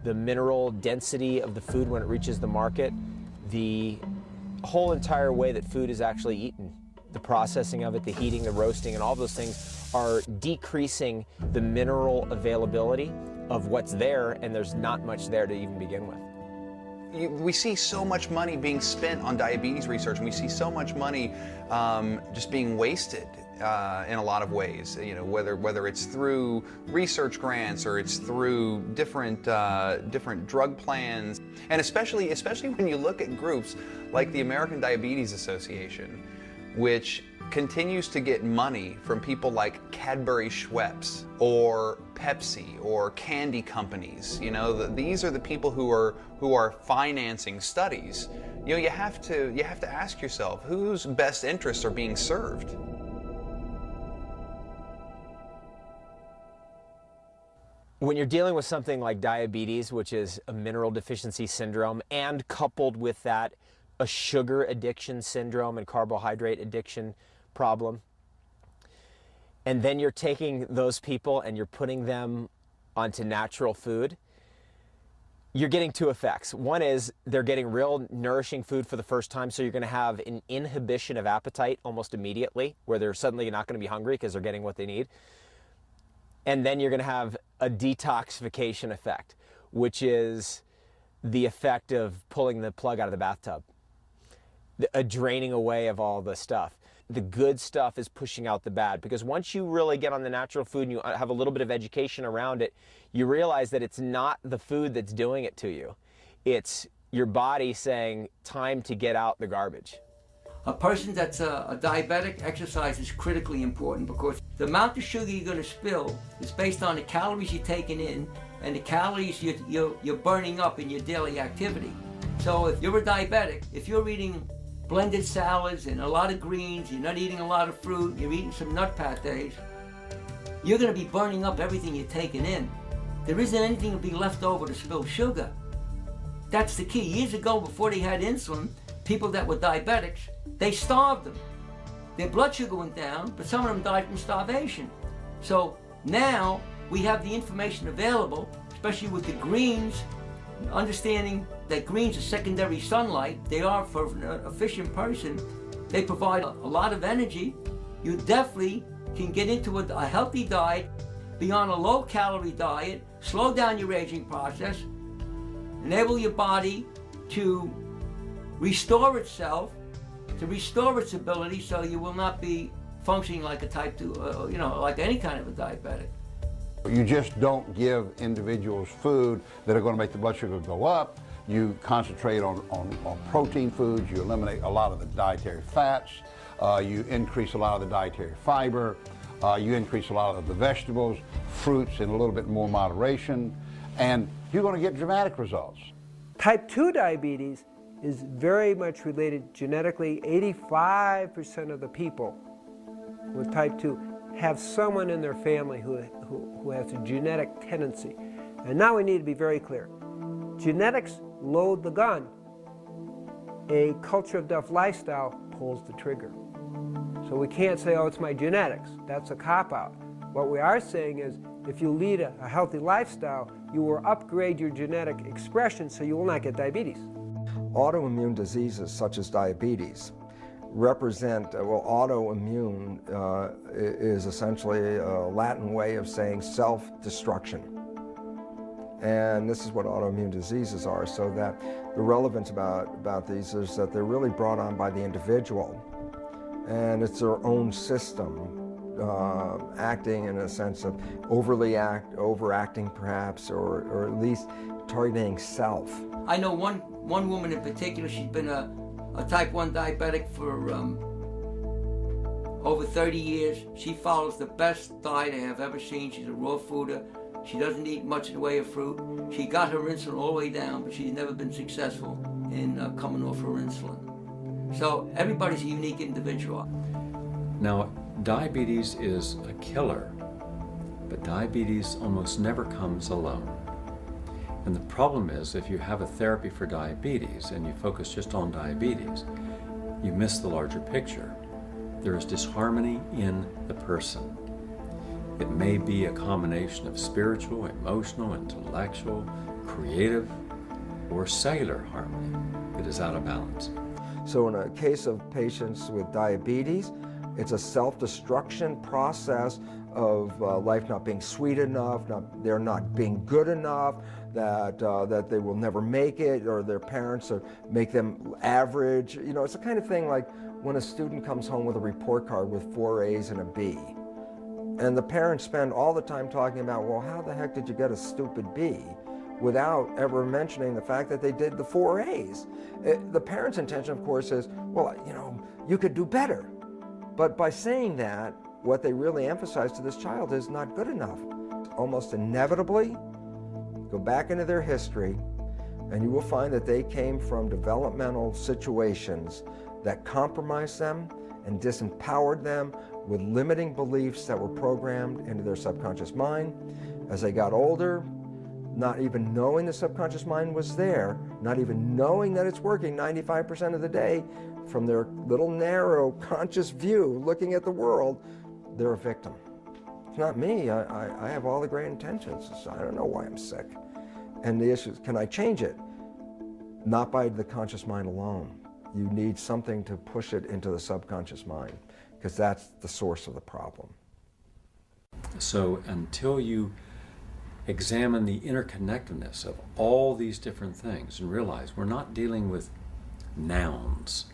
the mineral density of the food when it reaches the market, the whole entire way that food is actually eaten. The processing of it, the heating, the roasting, and all those things are decreasing the mineral availability of what's there, and there's not much there to even begin with. We see so much money being spent on diabetes research, and we see so much money just being wasted in a lot of ways. You know, whether it's through research grants or it's through different drug plans, and especially when you look at groups like the American Diabetes Association, which continues to get money from people like Cadbury Schweppes or Pepsi or candy companies. You know, these are the people who are financing studies. You know, you have to ask yourself, whose best interests are being served? When you're dealing with something like diabetes, which is a mineral deficiency syndrome, and coupled with that, a sugar addiction syndrome and carbohydrate addiction problem, and then you're taking those people and you're putting them onto natural food, you're getting two effects. One is they're getting real nourishing food for the first time, so you're going to have an inhibition of appetite almost immediately, where they're suddenly not going to be hungry because they're getting what they need. And then you're going to have a detoxification effect, which is the effect of pulling the plug out of the bathtub, a draining away of all the stuff. The good stuff is pushing out the bad, because once you really get on the natural food and you have a little bit of education around it, you realize that it's not the food that's doing it to you. It's your body saying, time to get out the garbage. A person that's a diabetic, exercise is critically important, because the amount of sugar you're going to spill is based on the calories you're taking in and the calories you're burning up in your daily activity. So if you're a diabetic, if you're eating blended salads and a lot of greens, you're not eating a lot of fruit, you're eating some nut pates, you're going to be burning up everything you're taking in. There isn't anything to be left over to spill sugar. That's the key. Years ago, before they had insulin, people that were diabetics, they starved them. Their blood sugar went down, but some of them died from starvation. So now we have the information available, especially with the greens, understanding that greens are secondary sunlight. They are, for an efficient person, they provide a lot of energy. You definitely can get into a healthy diet, be on a low-calorie diet, slow down your aging process, enable your body to restore itself, to restore its ability, so you will not be functioning like a type 2, like any kind of a diabetic. You just don't give individuals food that are going to make the blood sugar go up. You concentrate on protein foods, you eliminate a lot of the dietary fats, you increase a lot of the dietary fiber, you increase a lot of the vegetables, fruits in a little bit more moderation, and you're going to get dramatic results. Type 2 diabetes is very much related genetically. 85% of the people with type 2 have someone in their family who has a genetic tendency. And now we need to be very clear. Genetics load the gun. A culture of death lifestyle pulls the trigger. So we can't say, oh, it's my genetics. That's a cop-out. What we are saying is, if you lead a healthy lifestyle, you will upgrade your genetic expression so you will not get diabetes. Autoimmune diseases such as diabetes represent, autoimmune is essentially a Latin way of saying self-destruction. And this is what autoimmune diseases are, so that the relevance about these is that they're really brought on by the individual, and it's their own system acting in a sense of overacting perhaps, or at least targeting self. I know one woman in particular. She's been a type 1 diabetic for over 30 years. She follows the best diet I have ever seen. She's a raw fooder. She doesn't eat much in the way of fruit. She got her insulin all the way down, but she's never been successful in coming off her insulin. So everybody's a unique individual. Now, diabetes is a killer, but diabetes almost never comes alone. And the problem is, if you have a therapy for diabetes and you focus just on diabetes, you miss the larger picture. There is disharmony in the person. It may be a combination of spiritual, emotional, intellectual, creative, or cellular harmony that is out of balance. So in a case of patients with diabetes, it's a self-destruction process of life not being sweet enough, they're not being good enough, that they will never make it, or their parents make them average. You know, it's the kind of thing like when a student comes home with a report card with 4 A's and a B. And the parents spend all the time talking about, well, how the heck did you get a stupid B? Without ever mentioning the fact that they did the 4 A's. The parent's intention, of course, is, well, you know, you could do better. But by saying that, what they really emphasize to this child is not good enough. Almost inevitably, go back into their history, and you will find that they came from developmental situations that compromised them and disempowered them with limiting beliefs that were programmed into their subconscious mind. As they got older, not even knowing the subconscious mind was there, not even knowing that it's working 95% of the day, from their little narrow conscious view looking at the world, they're a victim. It's not me. I have all the great intentions. I don't know why I'm sick. And the issue is, can I change it? Not by the conscious mind alone. You need something to push it into the subconscious mind, because that's the source of the problem. So until you examine the interconnectedness of all these different things and realize we're not dealing with nouns.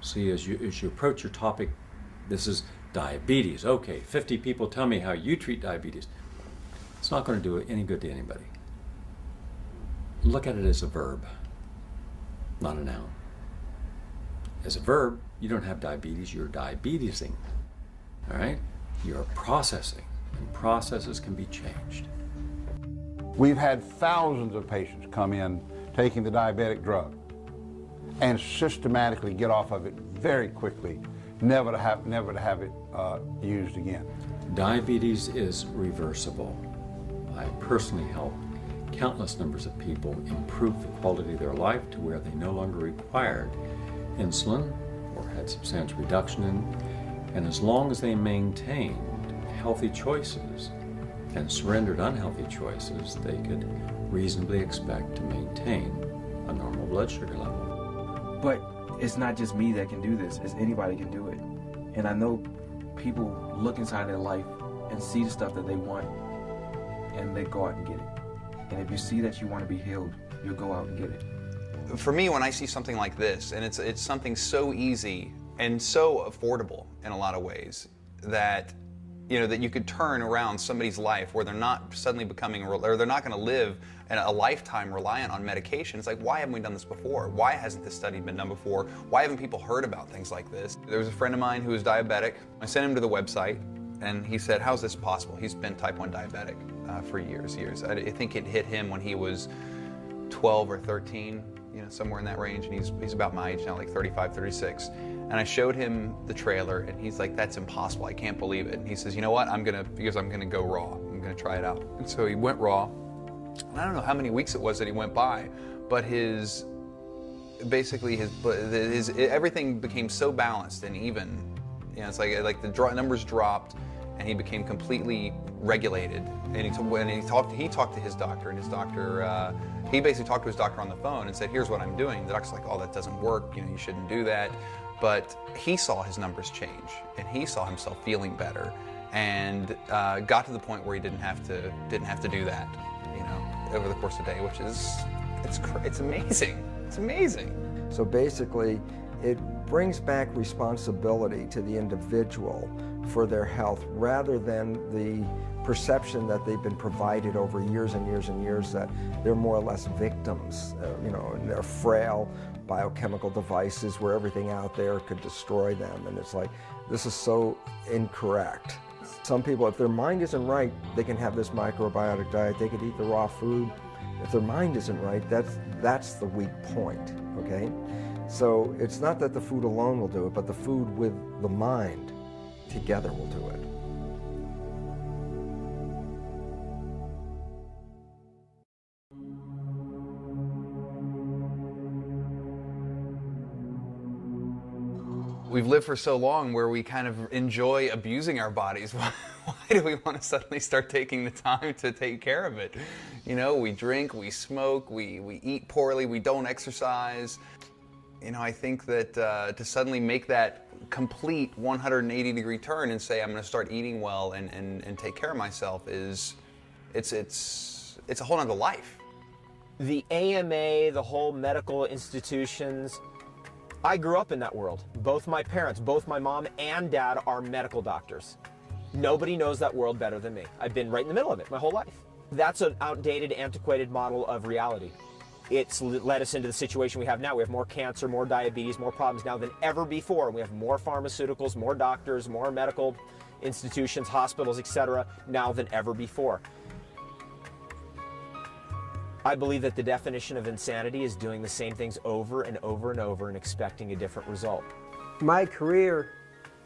See, as you approach your topic, this is diabetes. Okay, 50 people tell me how you treat diabetes. It's not going to do any good to anybody. Look at it as a verb, not a noun. As a verb, you don't have diabetes, you're diabetesing. All right? You're processing, and processes can be changed. We've had thousands of patients come in taking the diabetic drug and systematically get off of it very quickly, never to have it used again. Diabetes is reversible. I personally helped countless numbers of people improve the quality of their life to where they no longer required insulin or had substantial reduction in, and as long as they maintained healthy choices and surrendered unhealthy choices, they could reasonably expect to maintain a normal blood sugar level. But it's not just me that can do this, it's anybody can do it. And I know people look inside their life and see the stuff that they want, and they go out and get it. And if you see that you want to be healed, you'll go out and get it. For me, when I see something like this, and it's something so easy and so affordable in a lot of ways, that that you could turn around somebody's life where they're not suddenly becoming, or they're not going to live a lifetime reliant on medication. It's like, why haven't we done this before? Why hasn't this study been done before? Why haven't people heard about things like this? There was a friend of mine who was diabetic. I sent him to the website, and he said, how's this possible? He's been type 1 diabetic for years. I think it hit him when he was 12 or 13, somewhere in that range, and he's about my age now, like 35, 36. And I showed him the trailer, and he's like, that's impossible, I can't believe it. And he says, you know what, I'm gonna go raw. I'm gonna try it out. And so he went raw. And I don't know how many weeks it was that he went by, but everything became so balanced and even. It's like the numbers dropped, and he became completely regulated. And he talked to his doctor, and his doctor, he basically talked to his doctor on the phone and said, here's what I'm doing. The doctor's like, oh, that doesn't work, you shouldn't do that. But he saw his numbers change, and he saw himself feeling better, and got to the point where he didn't have to do that, over the course of the day, which is, it's amazing. It's amazing. So basically, it brings back responsibility to the individual for their health, rather than the perception that they've been provided over years and years and years that they're more or less victims, and they're frail biochemical devices where everything out there could destroy them. And it's like, this is so incorrect. Some people, if their mind isn't right, they can have this microbiotic diet, they could eat the raw food. If their mind isn't right, that's the weak point, okay? So it's not that the food alone will do it, but the food with the mind together will do it. We've lived for so long where we kind of enjoy abusing our bodies. Why do we want to suddenly start taking the time to take care of it? We drink, we smoke, we eat poorly, we don't exercise. I think that to suddenly make that complete 180-degree turn and say, I'm going to start eating well and take care of myself it's a whole nother life. The AMA, the whole medical institutions, I grew up in that world. Both my parents, both my mom and dad are medical doctors. Nobody knows that world better than me. I've been right in the middle of it my whole life. That's an outdated, antiquated model of reality. It's led us into the situation we have now. We have more cancer, more diabetes, more problems now than ever before. We have more pharmaceuticals, more doctors, more medical institutions, hospitals, etc. now than ever before. I believe that the definition of insanity is doing the same things over and over and over and expecting a different result. My career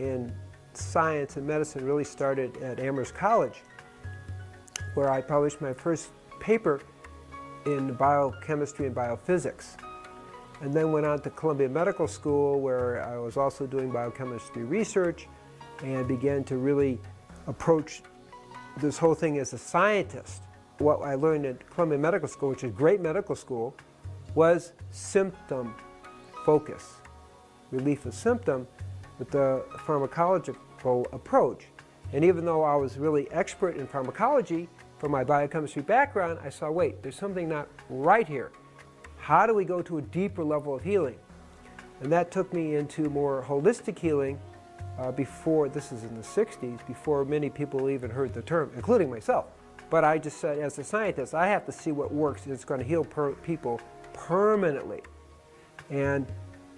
in science and medicine really started at Amherst College, where I published my first paper in biochemistry and biophysics. And then went on to Columbia Medical School, where I was also doing biochemistry research and began to really approach this whole thing as a scientist. What I learned at Columbia Medical School, which is a great medical school, was symptom focus, relief of symptom with the pharmacological approach. And even though I was really expert in pharmacology, from my biochemistry background, I saw, wait, there's something not right here. How do we go to a deeper level of healing? And that took me into more holistic healing before, this is in the 60s, before many people even heard the term, including myself. But I just said, as a scientist, I have to see what works and it's going to heal people permanently. And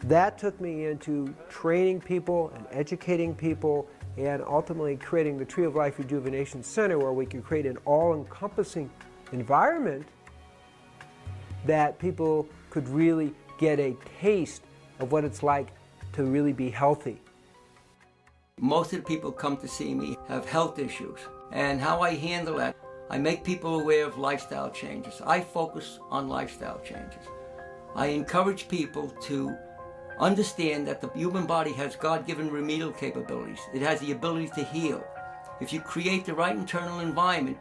that took me into training people and educating people and ultimately creating the Tree of Life Rejuvenation Center, where we can create an all-encompassing environment that people could really get a taste of what it's like to really be healthy. Most of the people come to see me have health issues, and how I handle that, I make people aware of lifestyle changes. I focus on lifestyle changes. I encourage people to understand that the human body has God-given remedial capabilities. It has the ability to heal. If you create the right internal environment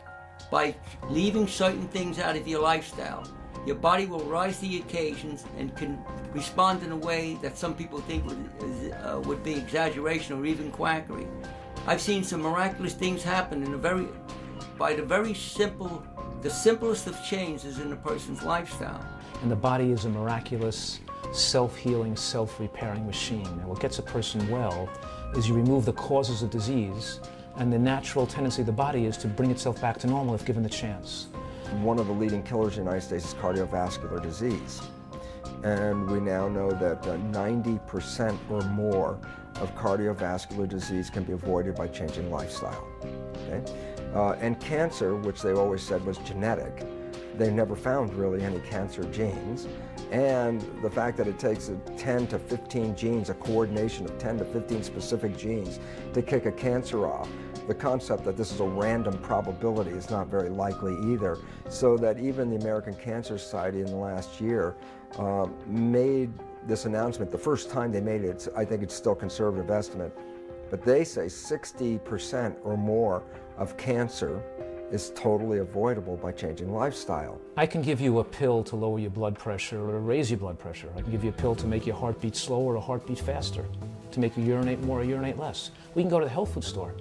by leaving certain things out of your lifestyle, your body will rise to the occasions and can respond in a way that some people think would be exaggeration or even quackery. I've seen some miraculous things happen by the simplest of changes in a person's lifestyle. And the body is a miraculous, self-healing, self-repairing machine. And what gets a person well is you remove the causes of disease, and the natural tendency of the body is to bring itself back to normal if given the chance. One of the leading killers in the United States is cardiovascular disease. And we now know that 90% or more of cardiovascular disease can be avoided by changing lifestyle. Okay? And cancer, which they always said was genetic, they never found really any cancer genes. And the fact that it takes 10 to 15 genes, a coordination of 10 to 15 specific genes to kick a cancer off, the concept that this is a random probability is not very likely either. So that even the American Cancer Society in the last year made this announcement. The first time they made it, I think it's still a conservative estimate, but they say 60% or more of cancer is totally avoidable by changing lifestyle. I can give you a pill to lower your blood pressure or to raise your blood pressure. I can give you a pill to make your heart beat slower or a heart beat faster, to make you urinate more or urinate less. We can go to the health food store.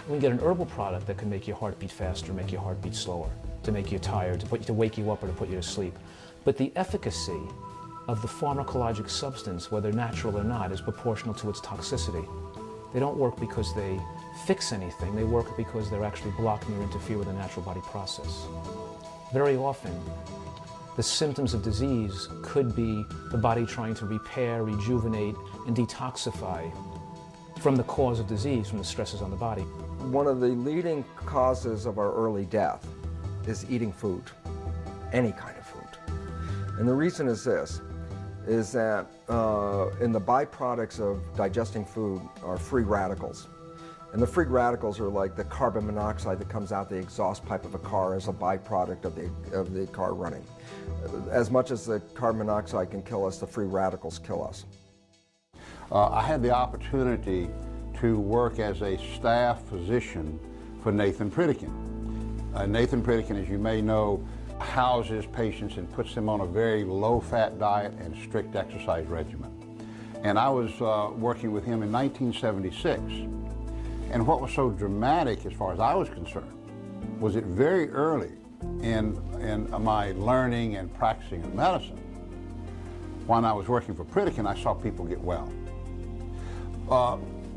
We can get an herbal product that can make your heart beat faster, make your heart beat slower, to make you tired, to wake you up or to put you to sleep. But the efficacy of the pharmacologic substance, whether natural or not, is proportional to its toxicity. They don't work because they fix anything. They work because they're actually blocking or interfere with the natural body process. Very often, the symptoms of disease could be the body trying to repair, rejuvenate, and detoxify from the cause of disease, from the stresses on the body. One of the leading causes of our early death is eating food, any kind of food. And the reason is this, is that in the byproducts of digesting food are free radicals. And the free radicals are like the carbon monoxide that comes out the exhaust pipe of a car as a byproduct of the car running. As much as the carbon monoxide can kill us, the free radicals kill us. I had the opportunity to work as a staff physician for Nathan Pritikin. Nathan Pritikin, as you may know, houses patients and puts them on a very low-fat diet and strict exercise regimen. And I was working with him in 1976. And what was so dramatic, as far as I was concerned, was that very early in my learning and practicing of medicine, when I was working for Pritikin, I saw people get well.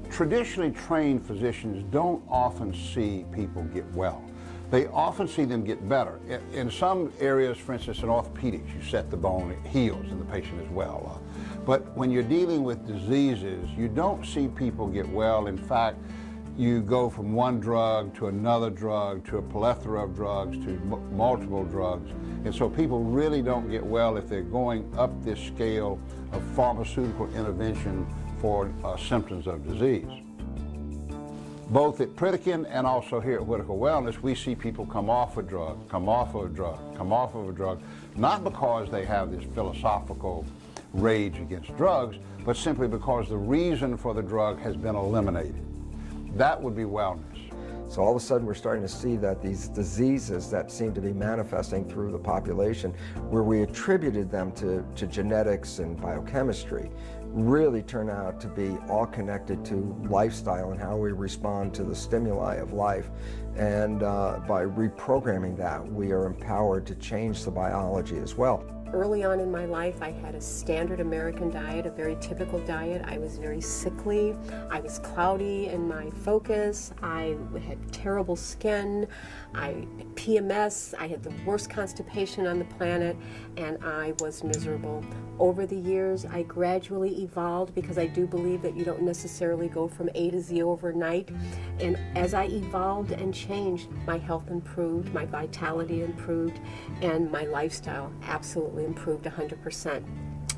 Traditionally trained physicians don't often see people get well. They often see them get better. In some areas, for instance, in orthopedics, you set the bone, it heals, and the patient is well. But when you're dealing with diseases, you don't see people get well. In fact, you go from one drug to another drug to a plethora of drugs to multiple drugs. And so people really don't get well if they're going up this scale of pharmaceutical intervention for symptoms of disease. Both at Pritikin and also here at Whitaker Wellness, we see people come off a drug, come off of a drug, come off of a drug, not because they have this philosophical rage against drugs, but simply because the reason for the drug has been eliminated. That would be wellness. So all of a sudden we're starting to see that these diseases that seem to be manifesting through the population, where we attributed them to genetics and biochemistry, really turn out to be all connected to lifestyle and how we respond to the stimuli of life. And by reprogramming that, we are empowered to change the biology as well. Early on in my life, I had a standard American diet, a very typical diet. I was very sickly. I was cloudy in my focus. I had terrible skin. I had PMS. I had the worst constipation on the planet, and I was miserable. Over the years, I gradually evolved, because I do believe that you don't necessarily go from A to Z overnight. And as I evolved and changed, my health improved, my vitality improved, and my lifestyle absolutely improved 100%.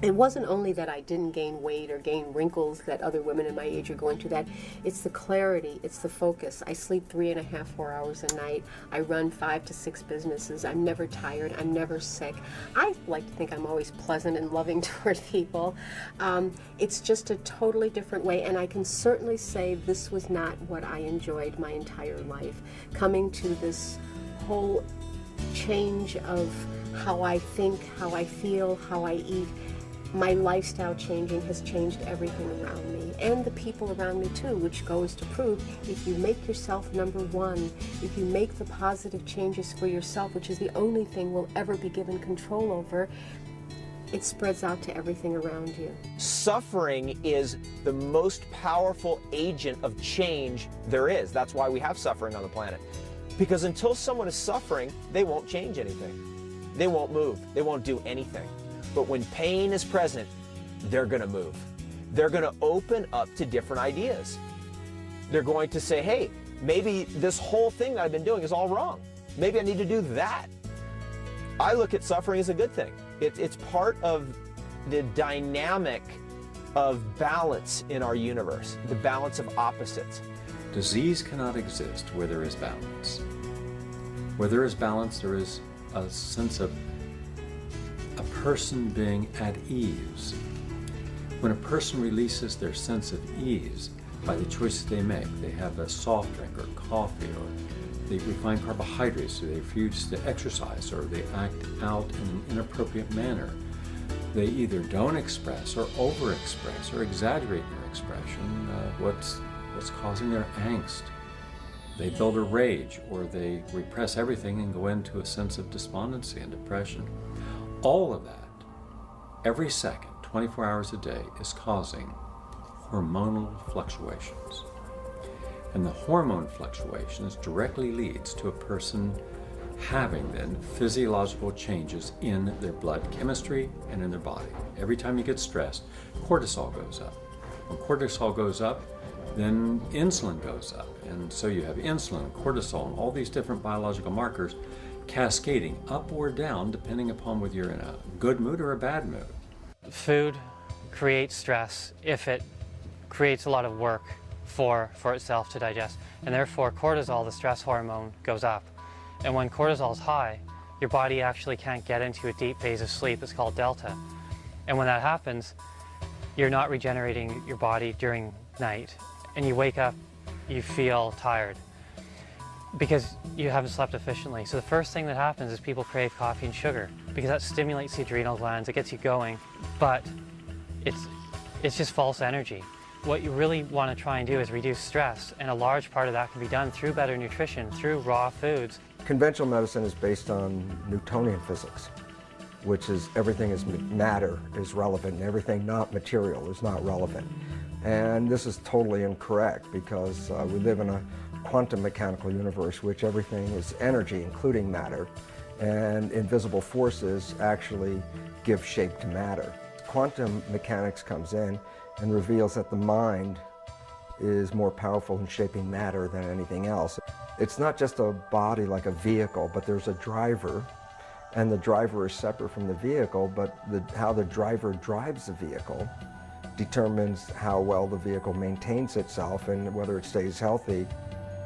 It wasn't only that I didn't gain weight or gain wrinkles that other women in my age are going through. That it's the clarity, it's the focus. I sleep 3.5, 4 hours a night. I run 5 to 6 businesses. I'm never tired. I'm never sick. I like to think I'm always pleasant and loving toward people. It's just a totally different way, and I can certainly say this was not what I enjoyed my entire life. Coming to this whole change of how I think, how I feel, how I eat. My lifestyle changing has changed everything around me, and the people around me too, which goes to prove if you make yourself number one, if you make the positive changes for yourself, which is the only thing we'll ever be given control over, it spreads out to everything around you. Suffering is the most powerful agent of change there is. That's why we have suffering on the planet. Because until someone is suffering, they won't change anything. They won't move. They won't do anything. But when pain is present, they're going to move. They're going to open up to different ideas. They're going to say, hey, maybe this whole thing that I've been doing is all wrong. Maybe I need to do that. I look at suffering as a good thing. It's part of the dynamic of balance in our universe, the balance of opposites. Disease cannot exist where there is balance. Where there is balance, there is a sense of a person being at ease. When a person releases their sense of ease by the choices they make, they have a soft drink or coffee, or they refine carbohydrates, or they refuse to exercise, or they act out in an inappropriate manner. They either don't express or overexpress or exaggerate their expression, what's causing their angst. They build a rage, or they repress everything and go into a sense of despondency and depression. All of that, every second, 24 hours a day, is causing hormonal fluctuations. And the hormone fluctuations directly leads to a person having then physiological changes in their blood chemistry and in their body. Every time you get stressed, cortisol goes up. When cortisol goes up, then insulin goes up. And so you have insulin, cortisol, and all these different biological markers cascading up or down depending upon whether you're in a good mood or a bad mood. Food creates stress if it creates a lot of work for itself to digest. And therefore cortisol, the stress hormone, goes up. And when cortisol is high, your body actually can't get into a deep phase of sleep. It's called delta. And when that happens, you're not regenerating your body during night. And you wake up, you feel tired because you haven't slept efficiently. So the first thing that happens is people crave coffee and sugar because that stimulates the adrenal glands, it gets you going, but it's just false energy. What you really want to try and do is reduce stress, and a large part of that can be done through better nutrition, through raw foods. Conventional medicine is based on Newtonian physics, which is everything is matter is relevant and everything not material is not relevant. And this is totally incorrect because we live in a quantum mechanical universe, which everything is energy, including matter, and invisible forces actually give shape to matter. Quantum mechanics comes in and reveals that the mind is more powerful in shaping matter than anything else. It's not just a body like a vehicle, but there's a driver, and the driver is separate from the vehicle, but how the driver drives the vehicle determines how well the vehicle maintains itself and whether it stays healthy.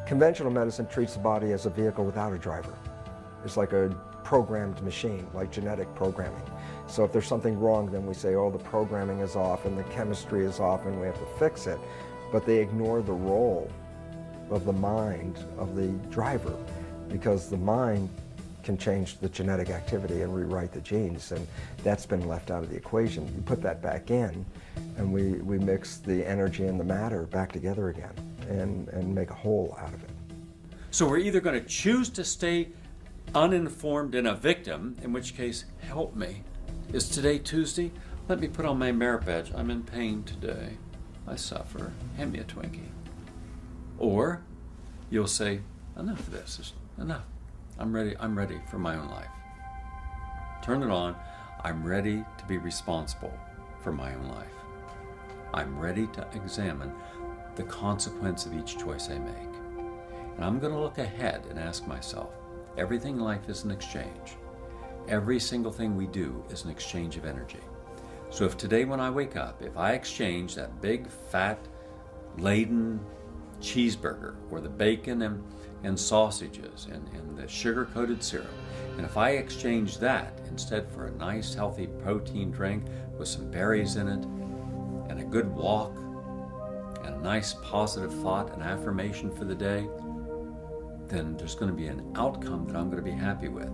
Conventional medicine treats the body as a vehicle without a driver. It's like a programmed machine, like genetic programming. So if there's something wrong, then we say, oh, the programming is off and the chemistry is off and we have to fix it. But they ignore the role of the mind of the driver, because the mind can change the genetic activity and rewrite the genes, and that's been left out of the equation. You put that back in, and we mix the energy and the matter back together again and make a whole out of it. So we're either going to choose to stay uninformed and a victim, in which case, help me. Is today Tuesday? Let me put on my merit badge. I'm in pain today. I suffer. Hand me a Twinkie. Or you'll say, enough of this. It's enough. I'm ready for my own life. Turn it on. I'm ready to be responsible for my own life. I'm ready to examine the consequence of each choice I make. And I'm going to look ahead and ask myself, everything in life is an exchange. Every single thing we do is an exchange of energy. So if today when I wake up, if I exchange that big, fat, laden cheeseburger or the bacon and sausages and the sugar-coated syrup, and if I exchange that instead for a nice, healthy protein drink with some berries in it and a good walk and a nice positive thought and affirmation for the day, then there's going to be an outcome that I'm going to be happy with.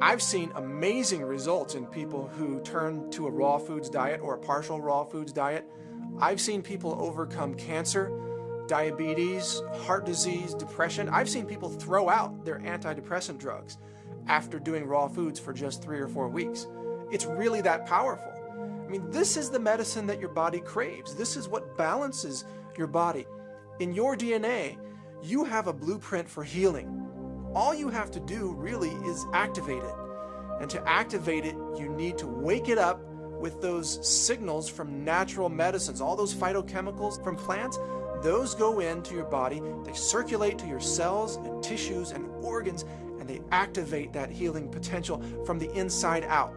I've seen amazing results in people who turn to a raw foods diet or a partial raw foods diet. I've seen people overcome cancer, diabetes, heart disease, depression. I've seen people throw out their antidepressant drugs after doing raw foods for just 3 or 4 weeks. It's really that powerful. I mean, this is the medicine that your body craves. This is what balances your body. In your DNA, you have a blueprint for healing. All you have to do really is activate it. And to activate it, you need to wake it up with those signals from natural medicines. All those phytochemicals from plants, those go into your body, they circulate to your cells and tissues and organs, and they activate that healing potential from the inside out.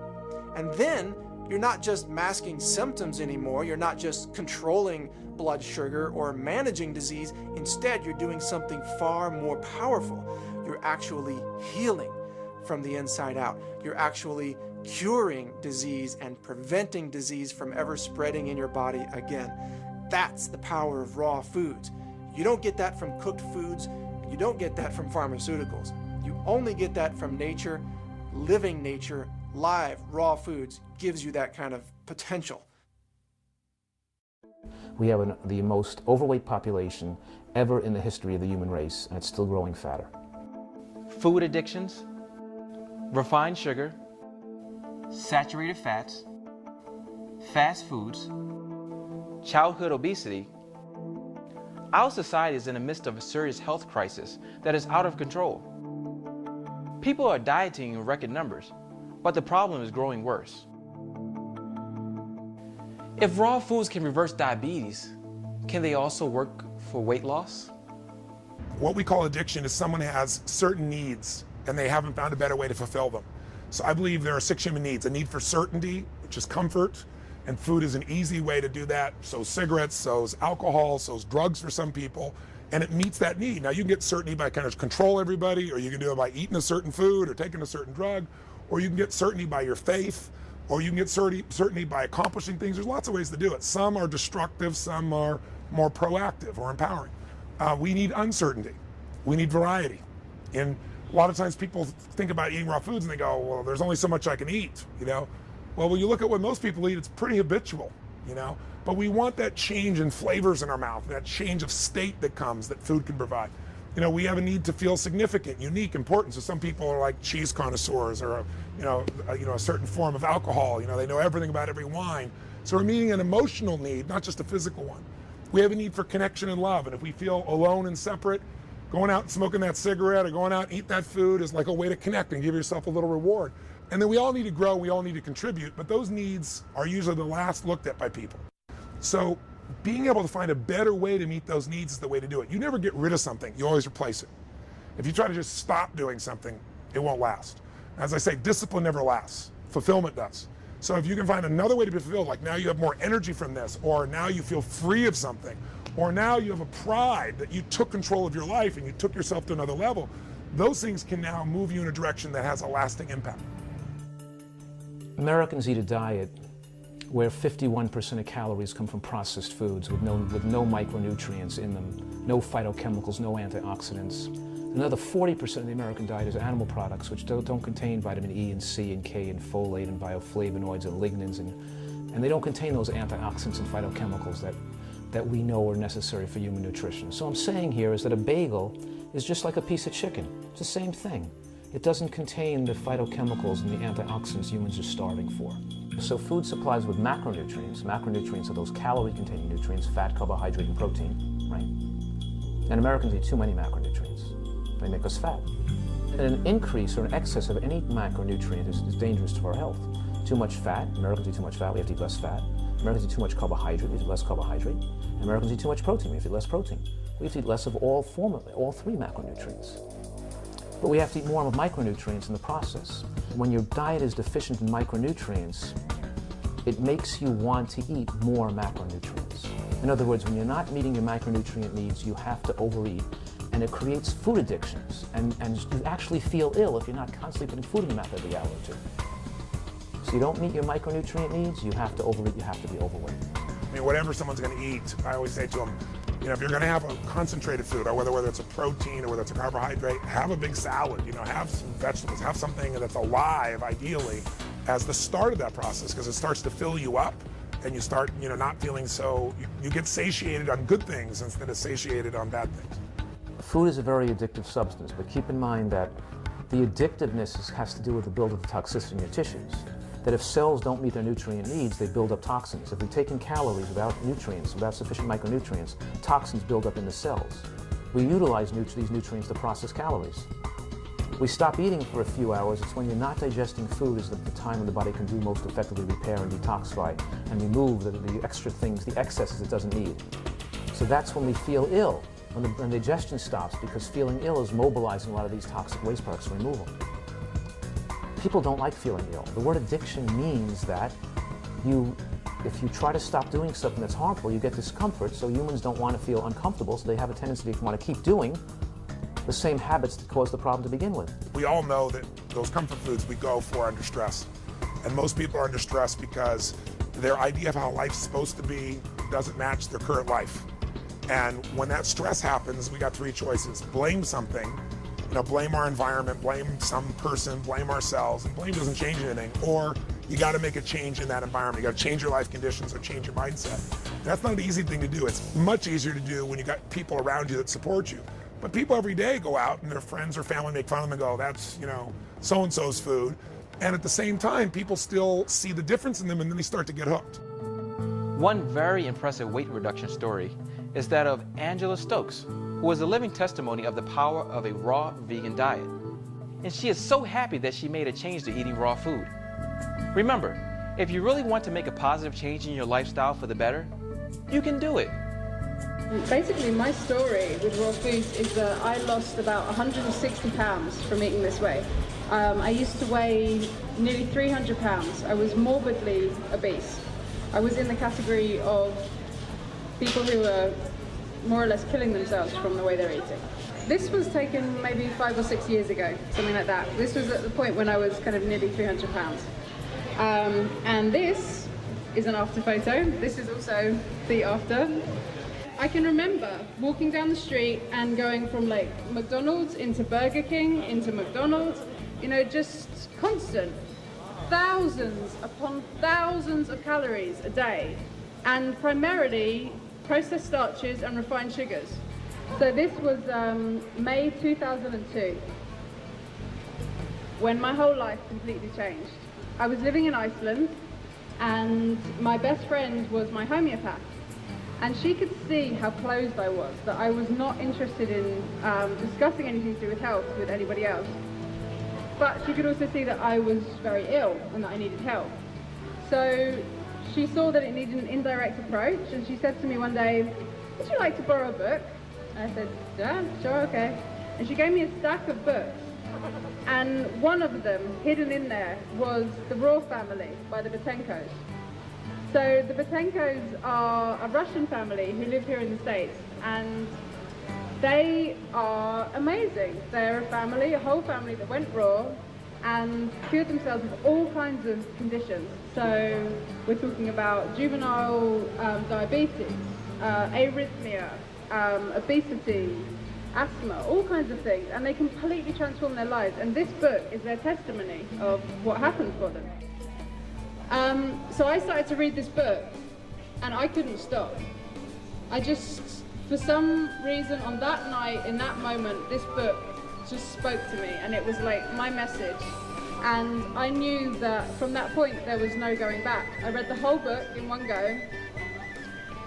And then you're not just masking symptoms anymore, you're not just controlling blood sugar or managing disease. Instead, you're doing something far more powerful. You're actually healing from the inside out. You're actually curing disease and preventing disease from ever spreading in your body again. That's the power of raw foods. You don't get that from cooked foods. You don't get that from pharmaceuticals. You only get that from nature. Living nature, live, raw foods gives you that kind of potential. We have the most overweight population ever in the history of the human race, and it's still growing fatter. Food addictions, refined sugar, saturated fats, fast foods, childhood obesity. Our society is in the midst of a serious health crisis that is out of control. People are dieting in record numbers, but the problem is growing worse. If raw foods can reverse diabetes, can they also work for weight loss? What we call addiction is someone has certain needs and they haven't found a better way to fulfill them. So I believe there are 6 human needs: a need for certainty, which is comfort, and food is an easy way to do that. So cigarettes, so's alcohol, so's drugs for some people, and it meets that need. Now you can get certainty by kind of control everybody, or you can do it by eating a certain food or taking a certain drug, or you can get certainty by your faith, or you can get certainty by accomplishing things. There's lots of ways to do it. Some are destructive, some are more proactive or empowering. We need uncertainty. We need variety. And a lot of times people think about eating raw foods and they go, well, there's only so much I can eat, you know? Well, when you look at what most people eat, it's pretty habitual, you know? But we want that change in flavors in our mouth, that change of state that comes that food can provide. You know, we have a need to feel significant, unique, important. So some people are like cheese connoisseurs, or a certain form of alcohol. You know, they know everything about every wine. So we're meeting an emotional need, not just a physical one. We have a need for connection and love. And if we feel alone and separate, going out and smoking that cigarette or going out and eat that food is like a way to connect and give yourself a little reward. And then we all need to grow, we all need to contribute, but those needs are usually the last looked at by people. So being able to find a better way to meet those needs is the way to do it. You never get rid of something, you always replace it. If you try to just stop doing something, it won't last. As I say, discipline never lasts, fulfillment does. So if you can find another way to be fulfilled, like now you have more energy from this, or now you feel free of something, or now you have a pride that you took control of your life and you took yourself to another level, those things can now move you in a direction that has a lasting impact. Americans eat a diet where 51% of calories come from processed foods with no micronutrients in them, no phytochemicals, no antioxidants. Another 40% of the American diet is animal products, which don't contain vitamin E and C and K and folate and bioflavonoids and lignans, and they don't contain those antioxidants and phytochemicals that we know are necessary for human nutrition. So I'm saying here is that a bagel is just like a piece of chicken. It's the same thing. It doesn't contain the phytochemicals and the antioxidants humans are starving for. So food supplies with macronutrients. Macronutrients are those calorie-containing nutrients, fat, carbohydrate, and protein, right? And Americans eat too many macronutrients. They make us fat. And an increase or an excess of any macronutrient is dangerous to our health. Too much fat, Americans eat too much fat, we have to eat less fat. Americans eat too much carbohydrate, we have to eat less carbohydrate. And Americans eat too much protein, we have to eat less protein. We have to eat less of all three macronutrients. But we have to eat more of micronutrients in the process. When your diet is deficient in micronutrients, it makes you want to eat more macronutrients. In other words, when you're not meeting your macronutrient needs, you have to overeat, and it creates food addictions. And you actually feel ill if you're not constantly putting food in your mouth every hour or two. So you don't meet your micronutrient needs, you have to overeat, you have to be overweight. I mean, whatever someone's going to eat, I always say to them, you know, if you're going to have a concentrated food, or whether it's a protein or whether it's a carbohydrate, have a big salad, you know, have some vegetables, have something that's alive, ideally, as the start of that process, because it starts to fill you up, and you start, you know, not feeling so, you get satiated on good things instead of satiated on bad things. Food is a very addictive substance, but keep in mind that the addictiveness has to do with the buildup of toxicity in your tissues. That if cells don't meet their nutrient needs, they build up toxins. If we take in calories without nutrients, without sufficient micronutrients, toxins build up in the cells. We utilize these nutrients to process calories. We stop eating for a few hours. It's when you're not digesting food is the time when the body can do most effectively repair and detoxify and remove the extra things, the excesses it doesn't need. So that's when we feel ill, when the digestion stops, because feeling ill is mobilizing a lot of these toxic waste products for removal. People don't like feeling ill. The word addiction means that if you try to stop doing something that's harmful, you get discomfort, so humans don't want to feel uncomfortable, so they have a tendency to want to keep doing the same habits that caused the problem to begin with. We all know that those comfort foods we go for under stress. And most people are under stress because their idea of how life's supposed to be doesn't match their current life. And when that stress happens, we got three choices. Blame something. You know, blame our environment, blame some person, blame ourselves, and blame doesn't change anything. Or you got to make a change in that environment. You got to change your life conditions or change your mindset. That's not an easy thing to do. It's much easier to do when you got people around you that support you. But people every day go out and their friends or family make fun of them and go, that's, you know, so-and-so's food. And at the same time, people still see the difference in them and then they start to get hooked. One very impressive weight reduction story is that of Angela Stokes, who is a living testimony of the power of a raw vegan diet. And she is so happy that she made a change to eating raw food. Remember, if you really want to make a positive change in your lifestyle for the better, you can do it. Basically, my story with raw foods is that I lost about 160 pounds from eating this way. I used to weigh nearly 300 pounds. I was morbidly obese. I was in the category of people who are more or less killing themselves from the way they're eating. This was taken maybe 5 or 6 years ago, something like that. This was at the point when I was kind of nearly 300 pounds. And this is an after photo. This is also the after. I can remember walking down the street and going from like McDonald's into Burger King, into McDonald's, you know, just constant. Thousands upon thousands of calories a day, and primarily processed starches and refined sugars. So this was May 2002, when my whole life completely changed. I was living in Iceland, and my best friend was my homeopath. And she could see how closed I was, that I was not interested in discussing anything to do with health with anybody else. But she could also see that I was very ill and that I needed help. So she saw that it needed an indirect approach, and she said to me one day, "Would you like to borrow a book?" And I said, "Yeah, sure, okay." And she gave me a stack of books And one of them, hidden in there, was the Raw family by the Butenkos. So the Butenkos are a Russian family who live here in the States, and they are amazing. They're a family, a whole family that went raw and cured themselves of all kinds of conditions. So we're talking about juvenile diabetes, arrhythmia, obesity, asthma, all kinds of things, and they completely transform their lives. And this book is their testimony of what happened for them. So I started to read this book, and I couldn't stop. I just, for some reason, on that night, in that moment, this book just spoke to me, and it was like my message. And I knew that from that point, there was no going back. I read the whole book in one go,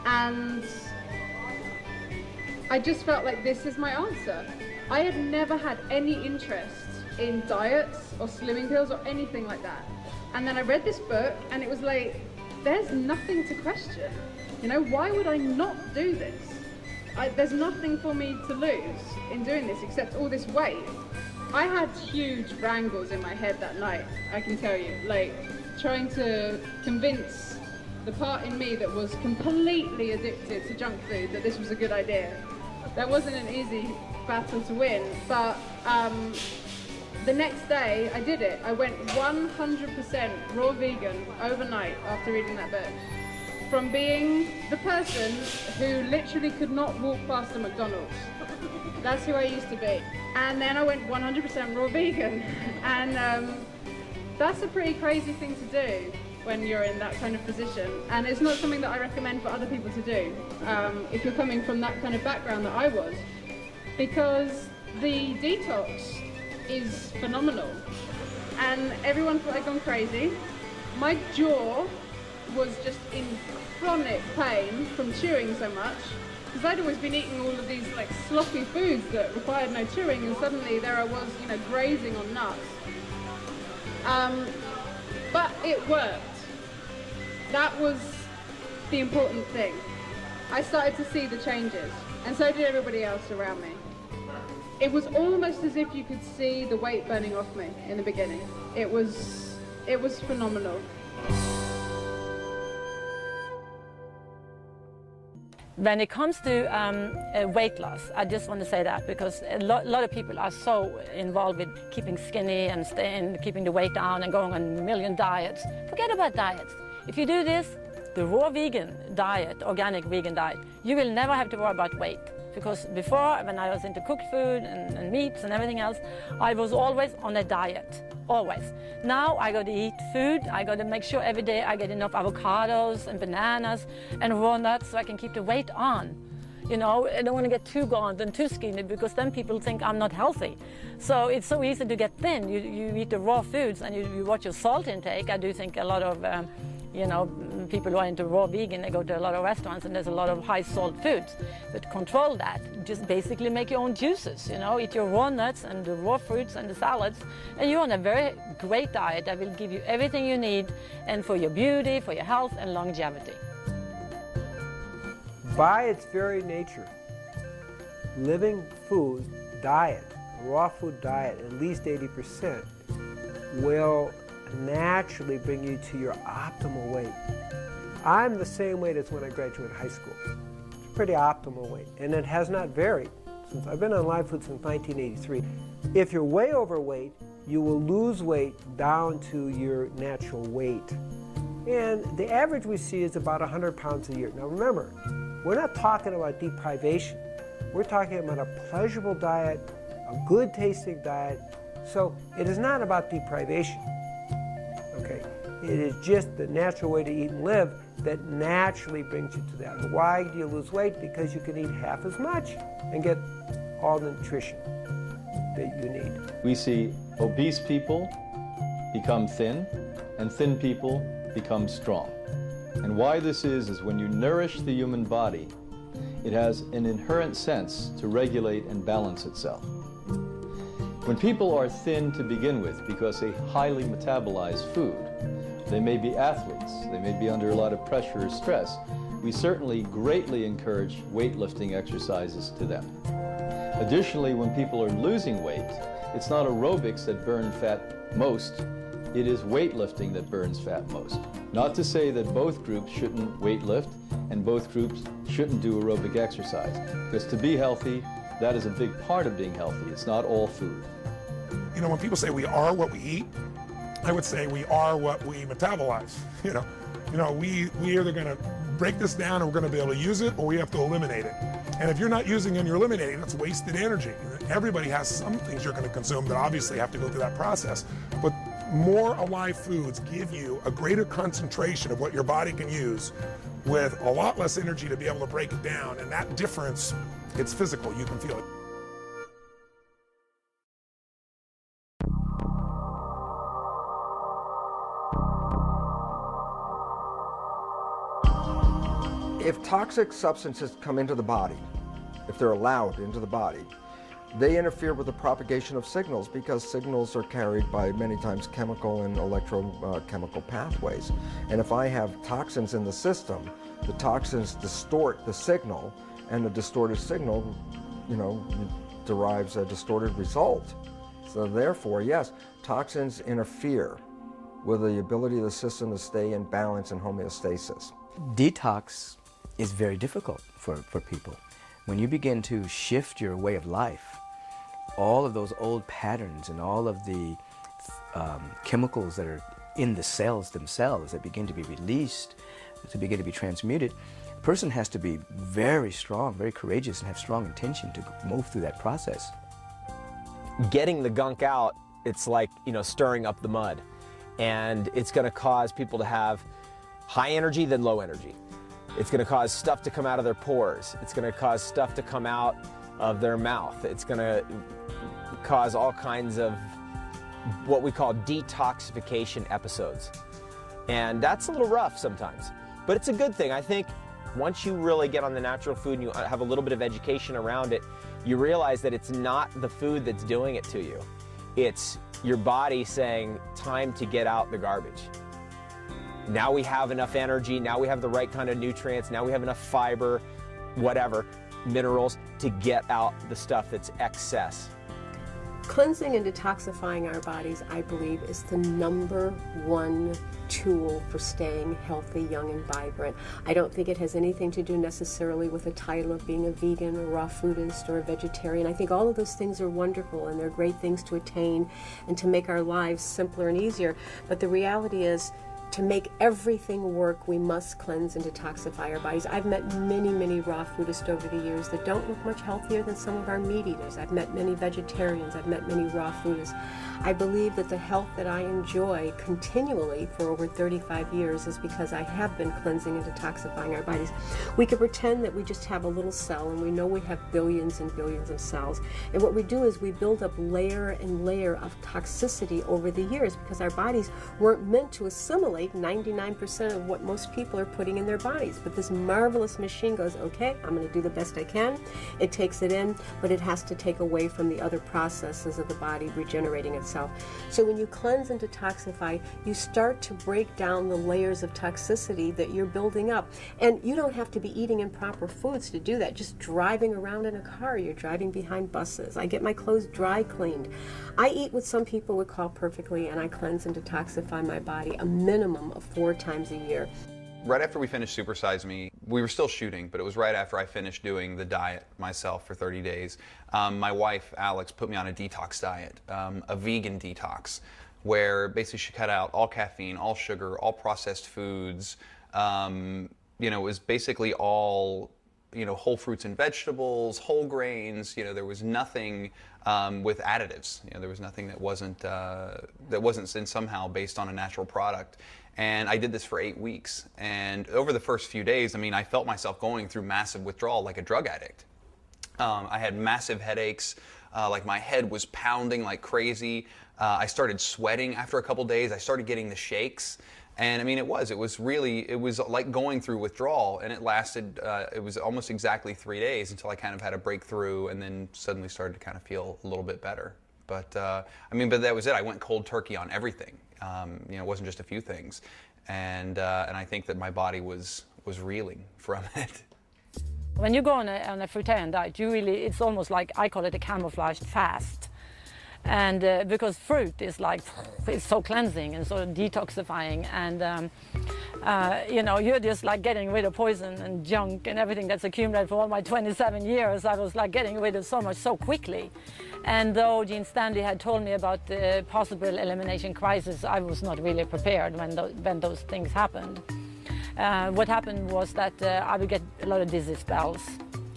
and I just felt like this is my answer. I had never had any interest in diets or slimming pills or anything like that. And then I read this book, and it was like, there's nothing to question. You know, why would I not do this? There's nothing for me to lose in doing this except all this weight. I had huge wrangles in my head that night, I can tell you. Like, trying to convince the part in me that was completely addicted to junk food that this was a good idea. That wasn't an easy battle to win, but the next day I did it. I went 100% raw vegan overnight after reading that book. From being the person who literally could not walk past a McDonald's. That's who I used to be. And then I went 100% raw vegan. And that's a pretty crazy thing to do when you're in that kind of position. And it's not something that I recommend for other people to do, if you're coming from that kind of background that I was. Because the detox is phenomenal. And everyone thought I'd gone crazy. My jaw was just in chronic pain from chewing so much, because I'd always been eating all of these like sloppy foods that required no chewing, and suddenly there I was, you know, grazing on nuts. But it worked. That was the important thing. I started to see the changes, and so did everybody else around me. It was almost as if you could see the weight burning off me in the beginning. It was phenomenal. When it comes to weight loss, I just want to say that because a lot of people are so involved with keeping skinny and keeping the weight down and going on a million diets. Forget about diets. If you do this, the raw vegan diet, organic vegan diet, you will never have to worry about weight. Because before, when I was into cooked food and meats and everything else, I was always on a diet, always. Now I got to eat food. I got to make sure every day I get enough avocados and bananas and raw nuts so I can keep the weight on. You know, I don't want to get too gaunt and too skinny because then people think I'm not healthy. So it's so easy to get thin. You eat the raw foods and you watch your salt intake. I do think a lot of you know, people who are into raw vegan, they go to a lot of restaurants and there's a lot of high salt foods. But control that. Just basically make your own juices, you know, eat your raw nuts and the raw fruits and the salads, and you're on a very great diet that will give you everything you need, and for your beauty, for your health and longevity. By its very nature, living food diet, raw food diet, at least 80%, will naturally bring you to your optimal weight. I'm the same weight as when I graduated high school. It's a pretty optimal weight, and it has not varied since I've been on live food since 1983. If you're way overweight, you will lose weight down to your natural weight. And the average we see is about 100 pounds a year. Now remember, we're not talking about deprivation. We're talking about a pleasurable diet, a good tasting diet. So it is not about deprivation. Okay, it is just the natural way to eat and live that naturally brings you to that. Why do you lose weight? Because you can eat half as much and get all the nutrition that you need. We see obese people become thin, and thin people become strong. And why this is when you nourish the human body, it has an inherent sense to regulate and balance itself. When people are thin to begin with because they highly metabolize food, they may be athletes, they may be under a lot of pressure or stress, we certainly greatly encourage weightlifting exercises to them. Additionally, when people are losing weight, it's not aerobics that burn fat most, it is weightlifting that burns fat most. Not to say that both groups shouldn't weightlift and both groups shouldn't do aerobic exercise, because to be healthy, that is a big part of being healthy. It's not all food. You know, when people say we are what we eat, I would say we are what we metabolize. You know, we either going to break this down and we're going to be able to use it, or we have to eliminate it. And if you're not using it and you're eliminating, that's wasted energy. Everybody has some things you're going to consume that obviously have to go through that process. But more alive foods give you a greater concentration of what your body can use with a lot less energy to be able to break it down. And that difference, it's physical. You can feel it. If toxic substances come into the body, if they're allowed into the body, they interfere with the propagation of signals, because signals are carried by many times chemical and electrochemical pathways. And if I have toxins in the system, the toxins distort the signal, and the distorted signal, derives a distorted result. So therefore, yes, toxins interfere with the ability of the system to stay in balance and homeostasis. Detox is very difficult for people. When you begin to shift your way of life, all of those old patterns and all of the chemicals that are in the cells themselves that begin to be released, to begin to be transmuted, a person has to be very strong, very courageous, and have strong intention to move through that process. Getting the gunk out, it's like, stirring up the mud. And it's going to cause people to have high energy, then low energy. It's going to cause stuff to come out of their pores. It's going to cause stuff to come out of their mouth. It's going to cause all kinds of what we call detoxification episodes. And that's a little rough sometimes, but it's a good thing. I think once you really get on the natural food and you have a little bit of education around it, you realize that it's not the food that's doing it to you. It's your body saying, time to get out the garbage. Now we have enough energy, now we have the right kind of nutrients, now we have enough fiber, whatever, minerals to get out the stuff that's excess. Cleansing and detoxifying our bodies, I believe, is the #1 tool for staying healthy, young, and vibrant. I don't think it has anything to do necessarily with the title of being a vegan or raw foodist or a vegetarian. I think all of those things are wonderful and they're great things to attain and to make our lives simpler and easier. But the reality is, to make everything work, we must cleanse and detoxify our bodies. I've met many, many raw foodists over the years that don't look much healthier than some of our meat eaters. I've met many vegetarians. I've met many raw foodists. I believe that the health that I enjoy continually for over 35 years is because I have been cleansing and detoxifying our bodies. We could pretend that we just have a little cell, and we know we have billions and billions of cells. And what we do is we build up layer and layer of toxicity over the years, because our bodies weren't meant to assimilate 99% of what most people are putting in their bodies. But this marvelous machine goes, okay, I'm going to do the best I can. It takes it in, but it has to take away from the other processes of the body regenerating itself. So when you cleanse and detoxify, you start to break down the layers of toxicity that you're building up. And you don't have to be eating improper foods to do that. Just driving around in a car, you're driving behind buses. I get my clothes dry cleaned. I eat what some people would call perfectly, and I cleanse and detoxify my body a minimum of 4 times a year. Right after we finished Super Size Me, we were still shooting, but it was right after I finished doing the diet myself for 30 days. My wife, Alex, put me on a detox diet, a vegan detox, where basically she cut out all caffeine, all sugar, all processed foods. It was basically all, whole fruits and vegetables, whole grains. There was nothing with additives. There was nothing that wasn't somehow based on a natural product. And I did this for 8 weeks. And over the first few days, I felt myself going through massive withdrawal like a drug addict. I had massive headaches, like my head was pounding like crazy. I started sweating after a couple days. I started getting the shakes. And it was like going through withdrawal, and it lasted, it was almost exactly 3 days until I kind of had a breakthrough and then suddenly started to kind of feel a little bit better. But, but that was it. I went cold turkey on everything. It wasn't just a few things. And I think that my body was reeling from it. When you go on a fruitarian diet, it's almost like, I call it a camouflaged fast. And because fruit is like, it's so cleansing and so detoxifying, and you're just like getting rid of poison and junk and everything that's accumulated for all my 27 years. I was like getting rid of so much so quickly. And though Gene Stanley had told me about the possible elimination crisis, I was not really prepared when those things happened. What happened was that I would get a lot of dizzy spells.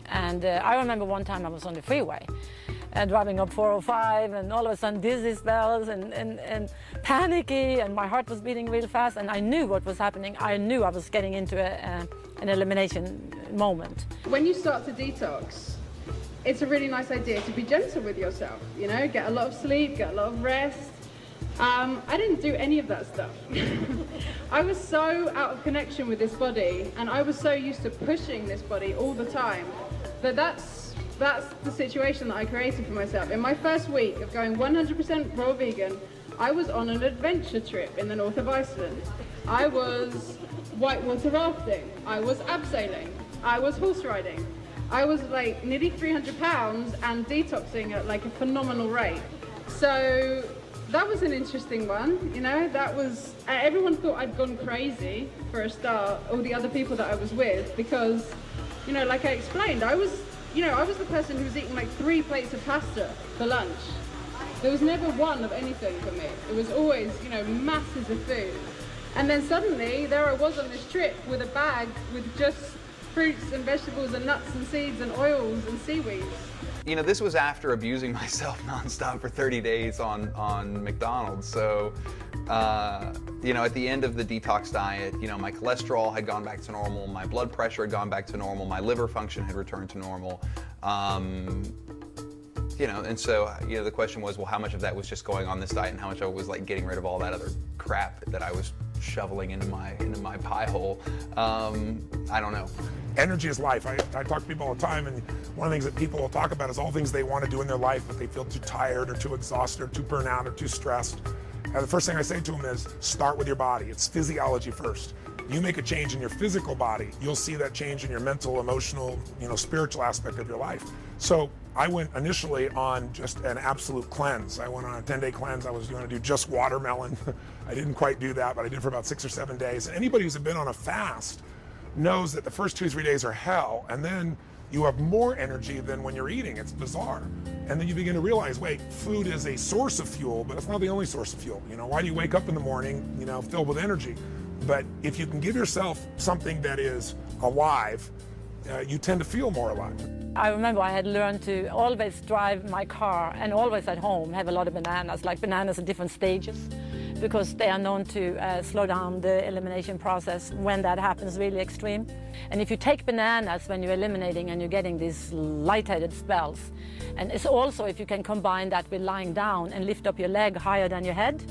And I remember one time I was on the freeway driving up 405, and all of a sudden dizzy spells and panicky, and my heart was beating real fast, and I knew what was happening. I knew I was getting into an elimination moment. When you start to detox, it's a really nice idea to be gentle with yourself, you know, get a lot of sleep, get a lot of rest. I didn't do any of that stuff. I was so out of connection with this body, and I was so used to pushing this body all the time, that that's the situation that I created for myself. In my first week of going 100% raw vegan, I was on an adventure trip in the north of Iceland. I was whitewater rafting, I was abseiling, I was horse riding. I was like nearly 300 pounds and detoxing at like a phenomenal rate. So that was an interesting one, you know, that was, everyone thought I'd gone crazy for a start, all the other people that I was with, because, you know, like I explained, I was the person who was eating like 3 plates of pasta for lunch. There was never one of anything for me. It was always, you know, masses of food. And then suddenly, there I was on this trip with a bag with just fruits and vegetables and nuts and seeds and oils and seaweeds. You know, this was after abusing myself nonstop for 30 days on McDonald's. So, you know, at the end of the detox diet, you know, my cholesterol had gone back to normal, my blood pressure had gone back to normal, my liver function had returned to normal. You know, and so, you know, the question was, well, how much of that was just going on this diet and how much of it was like getting rid of all that other crap that I was shoveling into my pie hole? I don't know. Energy is life. I talk to people all the time, and one of the things that people will talk about is all things they want to do in their life, but they feel too tired or too exhausted or too burnt out or too stressed. And the first thing I say to them is, start with your body. It's physiology first. You make a change in your physical body, you'll see that change in your mental, emotional, you know, spiritual aspect of your life. So I went initially on just an absolute cleanse. I went on a 10-day cleanse. I was going to do just watermelon. I didn't quite do that, but I did for about 6 or 7 days. And anybody who's been on a fast knows that the first 2 or 3 days are hell, and then you have more energy than when you're eating. It's bizarre. And then you begin to realize, wait, food is a source of fuel, but it's not the only source of fuel. You know, why do you wake up in the morning, you know, filled with energy? But if you can give yourself something that is alive, you tend to feel more alive. I remember I had learned to always drive my car, and always at home have a lot of bananas, like bananas at different stages, because they are known to slow down the elimination process when that happens really extreme. And if you take bananas when you're eliminating and you're getting these lightheaded spells, and it's also if you can combine that with lying down and lift up your leg higher than your head,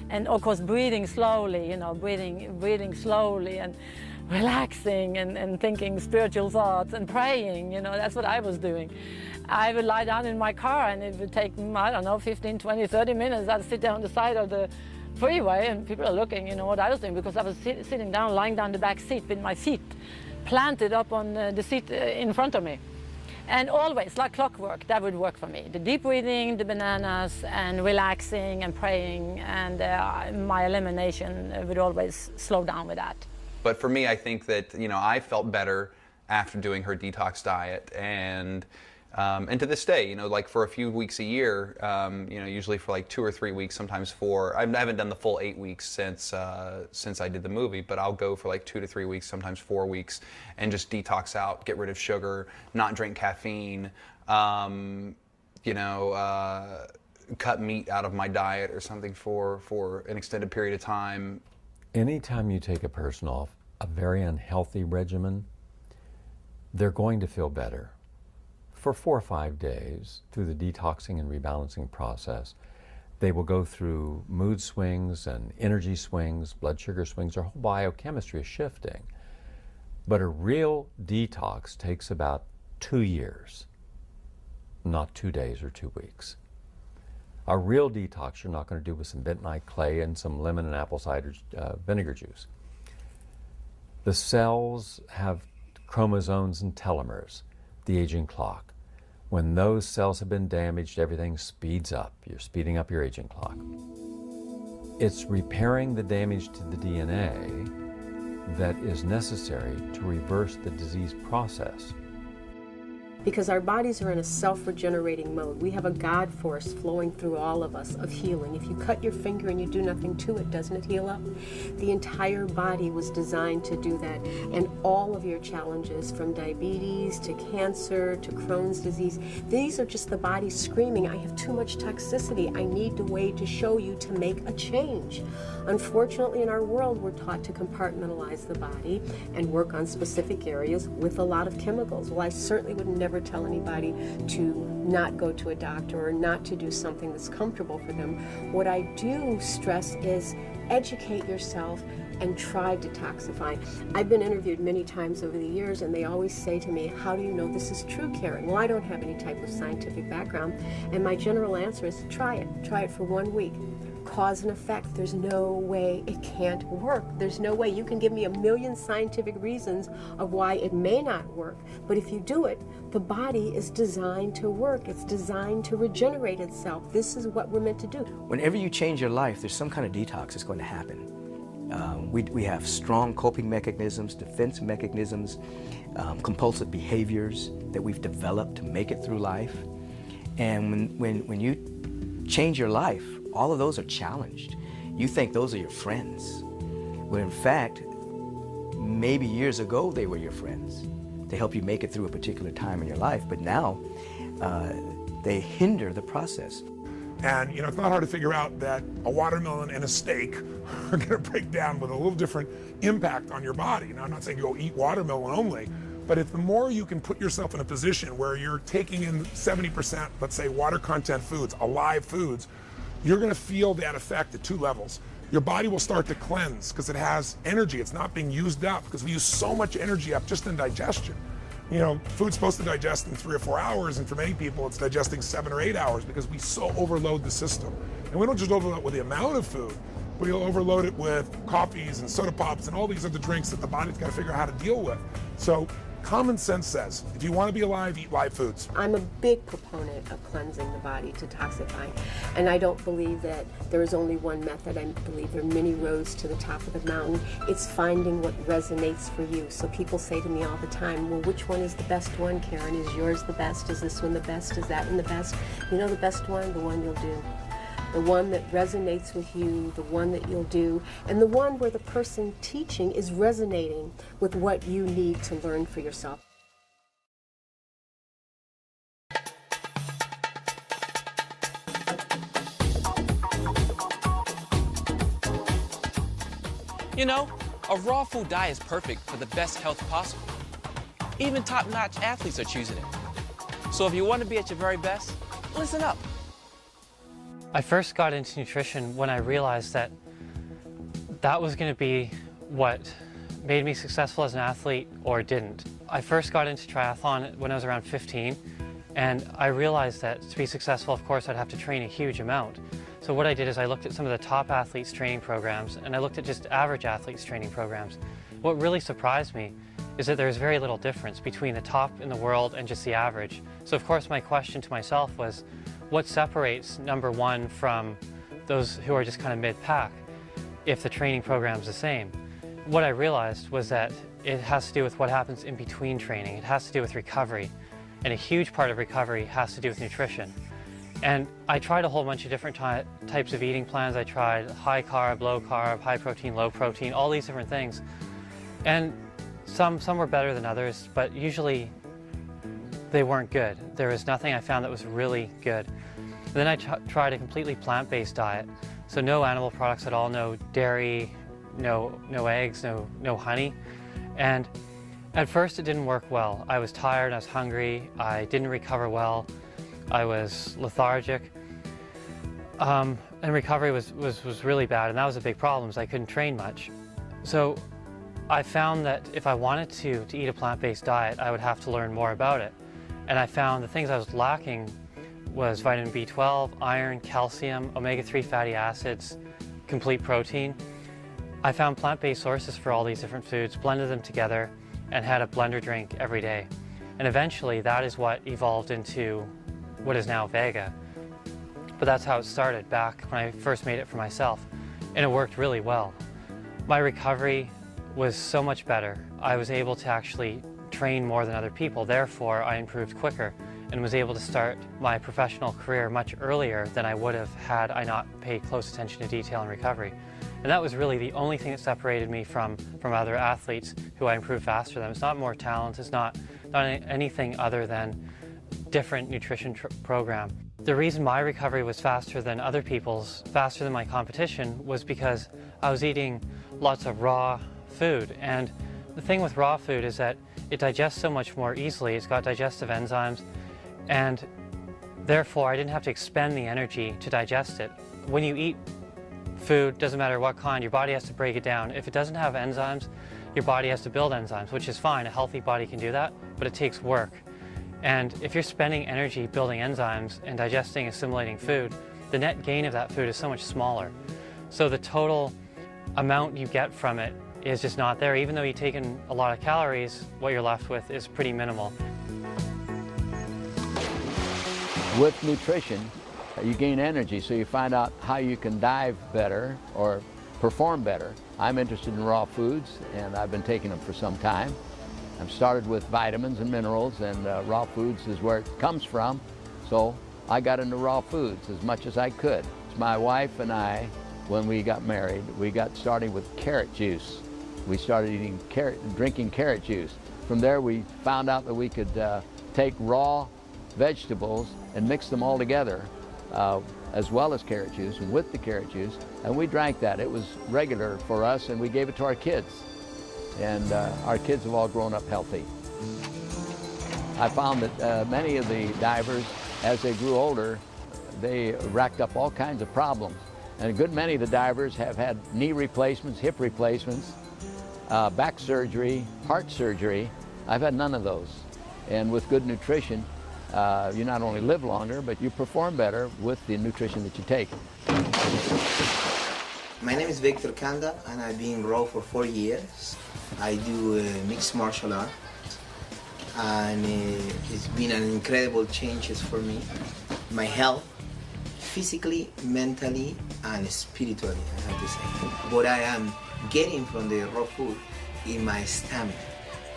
and of course breathing slowly, you know, breathing slowly and relaxing and thinking spiritual thoughts and praying, you know, that's what I was doing. I would lie down in my car and it would take, I don't know, 15, 20, 30 minutes. I'd sit down on the side of the freeway and people are looking, you know, what I was doing, because I was sitting down, lying down the back seat with my feet planted up on the seat in front of me. And always, like clockwork, that would work for me. The deep breathing, the bananas, and relaxing and praying, and my elimination would always slow down with that. But for me, I think that, you know, I felt better after doing her detox diet, and to this day, you know, like for a few weeks a year, you know, usually for like 2 or 3 weeks, sometimes 4. I haven't done the full 8 weeks since I did the movie, but I'll go for like 2 to 3 weeks, sometimes 4 weeks, and just detox out, get rid of sugar, not drink caffeine, you know, cut meat out of my diet or something for an extended period of time. Anytime you take a person off a very unhealthy regimen, they're going to feel better. For 4 or 5 days, through the detoxing and rebalancing process, they will go through mood swings and energy swings, blood sugar swings. Their whole biochemistry is shifting. But a real detox takes about 2 years, not 2 days or 2 weeks. A real detox you're not going to do with some bentonite clay and some lemon and apple cider vinegar juice. The cells have chromosomes and telomeres, the aging clock. When those cells have been damaged, everything speeds up. You're speeding up your aging clock. It's repairing the damage to the DNA that is necessary to reverse the disease process. Because our bodies are in a self-regenerating mode. We have a God force flowing through all of us of healing. If you cut your finger and you do nothing to it, doesn't it heal up? The entire body was designed to do that. And all of your challenges, from diabetes to cancer to Crohn's disease, these are just the body screaming, I have too much toxicity. I need a way to show you to make a change. Unfortunately, in our world, we're taught to compartmentalize the body and work on specific areas with a lot of chemicals. Well, I certainly would never tell anybody to not go to a doctor or not to do something that's comfortable for them. What I do stress is educate yourself and try detoxifying. I've been interviewed many times over the years, and they always say to me, how do you know this is true, Karen? Well, I don't have any type of scientific background, and my general answer is try it. Try it for 1 week. Cause and effect. There's no way it can't work. There's no way. You can give me a million scientific reasons of why it may not work, but if you do it, the body is designed to work. It's designed to regenerate itself. This is what we're meant to do. Whenever you change your life, there's some kind of detox that's going to happen. We have strong coping mechanisms, defense mechanisms, compulsive behaviors that we've developed to make it through life. And when you change your life, all of those are challenged. You think those are your friends. When in fact, maybe years ago they were your friends to help you make it through a particular time in your life, but now they hinder the process. And it's not hard to figure out that a watermelon and a steak are going to break down with a little different impact on your body. Now, I'm not saying go eat watermelon only, but if the more you can put yourself in a position where you're taking in 70%, let's say, water content foods, alive foods, you're going to feel that effect at 2 levels. Your body will start to cleanse because it has energy. It's not being used up because we use so much energy up just in digestion. Food's supposed to digest in 3 or 4 hours, and for many people it's digesting 7 or 8 hours because we so overload the system. And we don't just overload it with the amount of food, but we'll overload it with coffees and soda pops and all these other drinks that the body's got to figure out how to deal with. So common sense says, if you want to be alive, eat live foods. I'm a big proponent of cleansing the body, detoxifying, and I don't believe that there is only one method. I believe there are many roads to the top of the mountain. It's finding what resonates for you. So people say to me all the time, well, which one is the best one, Karen? Is yours the best? Is this one the best? Is that one the best? You know the best one? The one you'll do. The one that resonates with you, the one that you'll do, and the one where the person teaching is resonating with what you need to learn for yourself. A raw food diet is perfect for the best health possible. Even top-notch athletes are choosing it. So if you want to be at your very best, listen up. I first got into nutrition when I realized that that was going to be what made me successful as an athlete or didn't. I first got into triathlon when I was around 15, and I realized that to be successful, of course, I'd have to train a huge amount. So what I did is I looked at some of the top athletes' training programs, and I looked at just average athletes' training programs. What really surprised me is that there's very little difference between the top in the world and just the average. So of course my question to myself was, what separates number one from those who are just kind of mid-pack if the training program's the same? What I realized was that it has to do with what happens in between training. It has to do with recovery, and a huge part of recovery has to do with nutrition. And I tried a whole bunch of different types of eating plans. I tried high carb, low carb, high protein, low protein, all these different things. And some were better than others, but usually they weren't good. There was nothing I found that was really good. And then I tried a completely plant-based diet. So no animal products at all, no dairy, no eggs, no honey. And at first it didn't work well. I was tired, I was hungry, I didn't recover well, I was lethargic. And recovery was really bad, and that was a big problem, because I couldn't train much. So I found that if I wanted to eat a plant-based diet, I would have to learn more about it. And I found the things I was lacking was vitamin B12, iron, calcium, omega-3 fatty acids, complete protein. I found plant-based sources for all these different foods, blended them together, and had a blender drink every day. And eventually that is what evolved into what is now Vega. But that's how it started back when I first made it for myself, and it worked really well. My recovery was so much better. I was able to actually train more than other people, therefore I improved quicker and was able to start my professional career much earlier than I would have had I not paid close attention to detail and recovery. And that was really the only thing that separated me from other athletes who I improved faster than. It's not more talent, it's not anything other than different nutrition program. The reason my recovery was faster than other people's, faster than my competition, was because I was eating lots of raw food. And the thing with raw food is that it digests so much more easily. It's got digestive enzymes, and therefore I didn't have to expend the energy to digest it. When you eat food, doesn't matter what kind, your body has to break it down. If it doesn't have enzymes, your body has to build enzymes, which is fine. A healthy body can do that, but it takes work. And if you're spending energy building enzymes and digesting, assimilating food, the net gain of that food is so much smaller. So the total amount you get from it is just not there. Even though you've taken a lot of calories, what you're left with is pretty minimal. With nutrition, you gain energy, so you find out how you can dive better or perform better. I'm interested in raw foods, and I've been taking them for some time. I've started with vitamins and minerals, and raw foods is where it comes from. So I got into raw foods as much as I could. My wife and I, when we got married, we got started with carrot juice. We started drinking carrot juice. From there, we found out that we could take raw vegetables and mix them all together, as well as carrot juice and with the carrot juice, and we drank that. It was regular for us, and we gave it to our kids. And our kids have all grown up healthy. I found that many of the divers, as they grew older, they racked up all kinds of problems. And a good many of the divers have had knee replacements, hip replacements, back surgery, heart surgery. I've had none of those. And with good nutrition, you not only live longer, but you perform better with the nutrition that you take. My name is Victor Kanda, and I've been raw for 4 years. I do mixed martial art, and it's been an incredible changes for me. My health, physically, mentally, and spiritually, I have to say. What I am getting from the raw food is my stamina.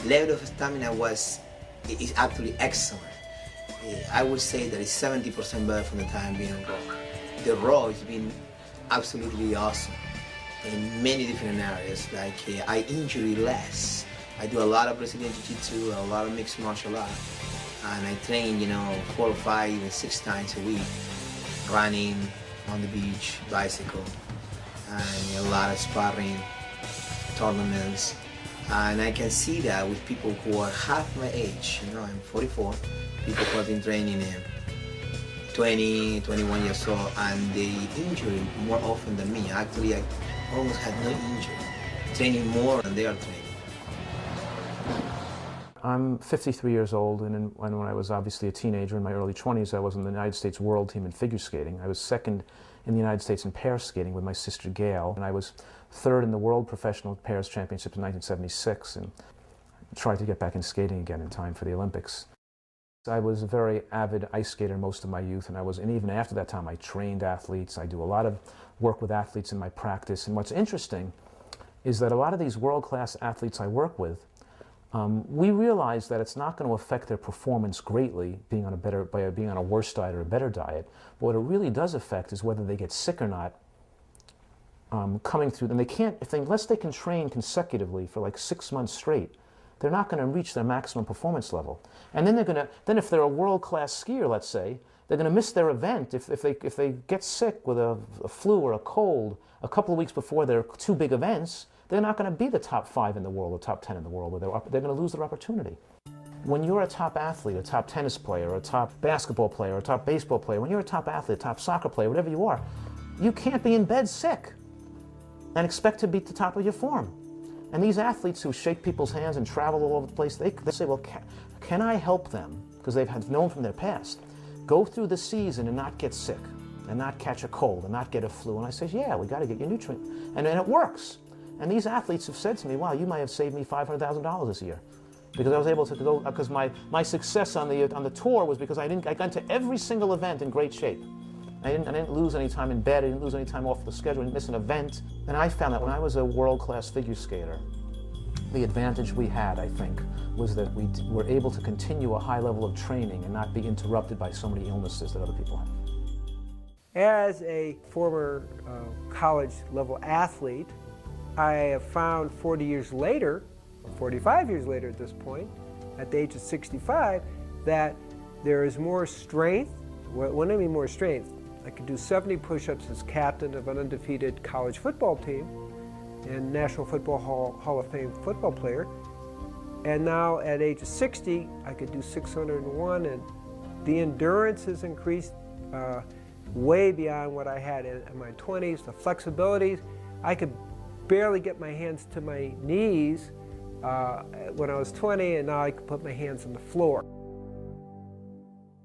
Level of stamina is actually excellent. I would say that it's 70% better from the time being raw. The raw has been absolutely awesome in many different areas. Like I injury less. I do a lot of Brazilian Jiu-Jitsu, a lot of mixed martial art, and I train, 4 or 5, even 6 times a week, running on the beach, bicycle, and a lot of sparring, tournaments. And I can see that with people who are half my age. I'm 44, people who have been training 20, 21 years old, and they injure more often than me. Actually, I almost had no injury, training more than they are training. I'm 53 years old, and when I was obviously a teenager in my early 20s, I was in the United States world team in figure skating. I was second in the United States in pair skating with my sister Gail, and I was third in the World Professional Pairs Championship in 1976, and tried to get back in skating again in time for the Olympics. I was a very avid ice skater most of my youth, and even after that time I trained athletes. I do a lot of work with athletes in my practice, and what's interesting is that a lot of these world-class athletes I work with, we realize that it's not going to affect their performance greatly being on a worse diet or a better diet. But what it really does affect is whether they get sick or not coming through. And they can't, unless they can train consecutively for like 6 months straight, they're not going to reach their maximum performance level. And then then if they're a world-class skier, let's say, they're going to miss their event if they get sick with a flu or a cold a couple of weeks before their 2 big events. They're not going to be the top 5 in the world or top 10 in the world. They're going to lose their opportunity. When you're a top athlete, a top tennis player, a top basketball player, a top baseball player, when you're a top athlete, a top soccer player, whatever you are, you can't be in bed sick and expect to be at the top of your form. And these athletes who shake people's hands and travel all over the place, they say, well, can I help them? Because they've known from their past. Go through the season and not get sick, and not catch a cold, and not get a flu. And I say, yeah, we got to get your nutrient. And it works. And these athletes have said to me, wow, you might have saved me $500,000 this year. because I was able to go, because my success on the tour was because I got to every single event in great shape. I didn't lose any time in bed, I didn't lose any time off the schedule, I didn't miss an event. And I found that when I was a world-class figure skater, the advantage we had, I think, was that we were able to continue a high level of training and not be interrupted by so many illnesses that other people have. As a former college-level athlete, I have found 40 years later, or 45 years later at this point, at the age of 65, that there is more strength. When I mean more strength, I could do 70 push-ups as captain of an undefeated college football team and National Football Hall of Fame football player. And now at age of 60, I could do 601, and the endurance has increased way beyond what I had in my 20s. The flexibilities, I could barely get my hands to my knees when I was 20, and now I can put my hands on the floor.